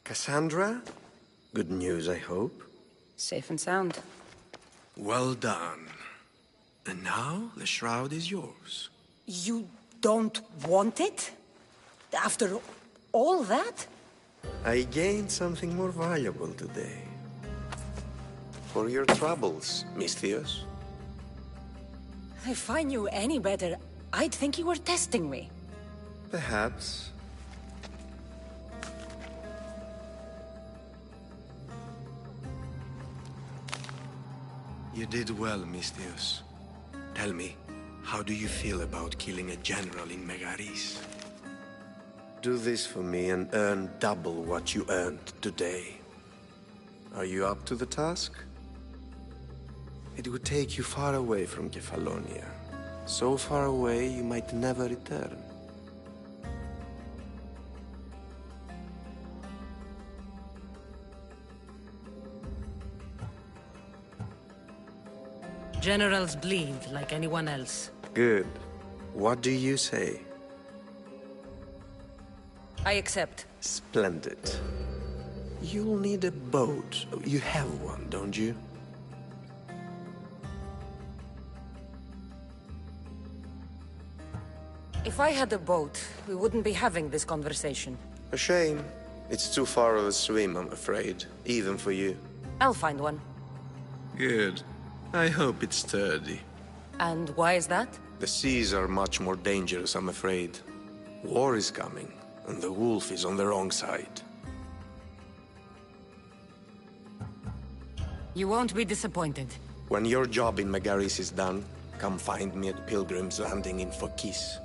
Speaker 9: Cassandra? Good news, I hope.
Speaker 11: Safe and sound.
Speaker 9: Well done. And now, the shroud is yours.
Speaker 11: You don't want it? After all that?
Speaker 9: I gained something more valuable today. For your troubles, Misthios.
Speaker 11: If I knew any better, I'd think you were testing me.
Speaker 9: Perhaps. You did well, Misthios. Tell me, how do you feel about killing a general in Megaris? Do this for me and earn double what you earned today. Are you up to the task? It would take you far away from Kefalonia. So far away you might never return.
Speaker 10: Generals bleed like anyone else.
Speaker 9: Good. What do you say?
Speaker 11: I accept.
Speaker 9: Splendid. You'll need a boat. You have one, don't you?
Speaker 11: If I had a boat, we wouldn't be having this conversation.
Speaker 9: A shame. It's too far of a swim, I'm afraid. Even for you.
Speaker 11: I'll find one.
Speaker 9: Good. I hope it's sturdy.
Speaker 11: And why is that?
Speaker 9: The seas are much more dangerous, I'm afraid. War is coming, and the wolf is on the wrong side.
Speaker 11: You won't be disappointed.
Speaker 9: When your job in Megaris is done, come find me at Pilgrim's Landing in Phokis.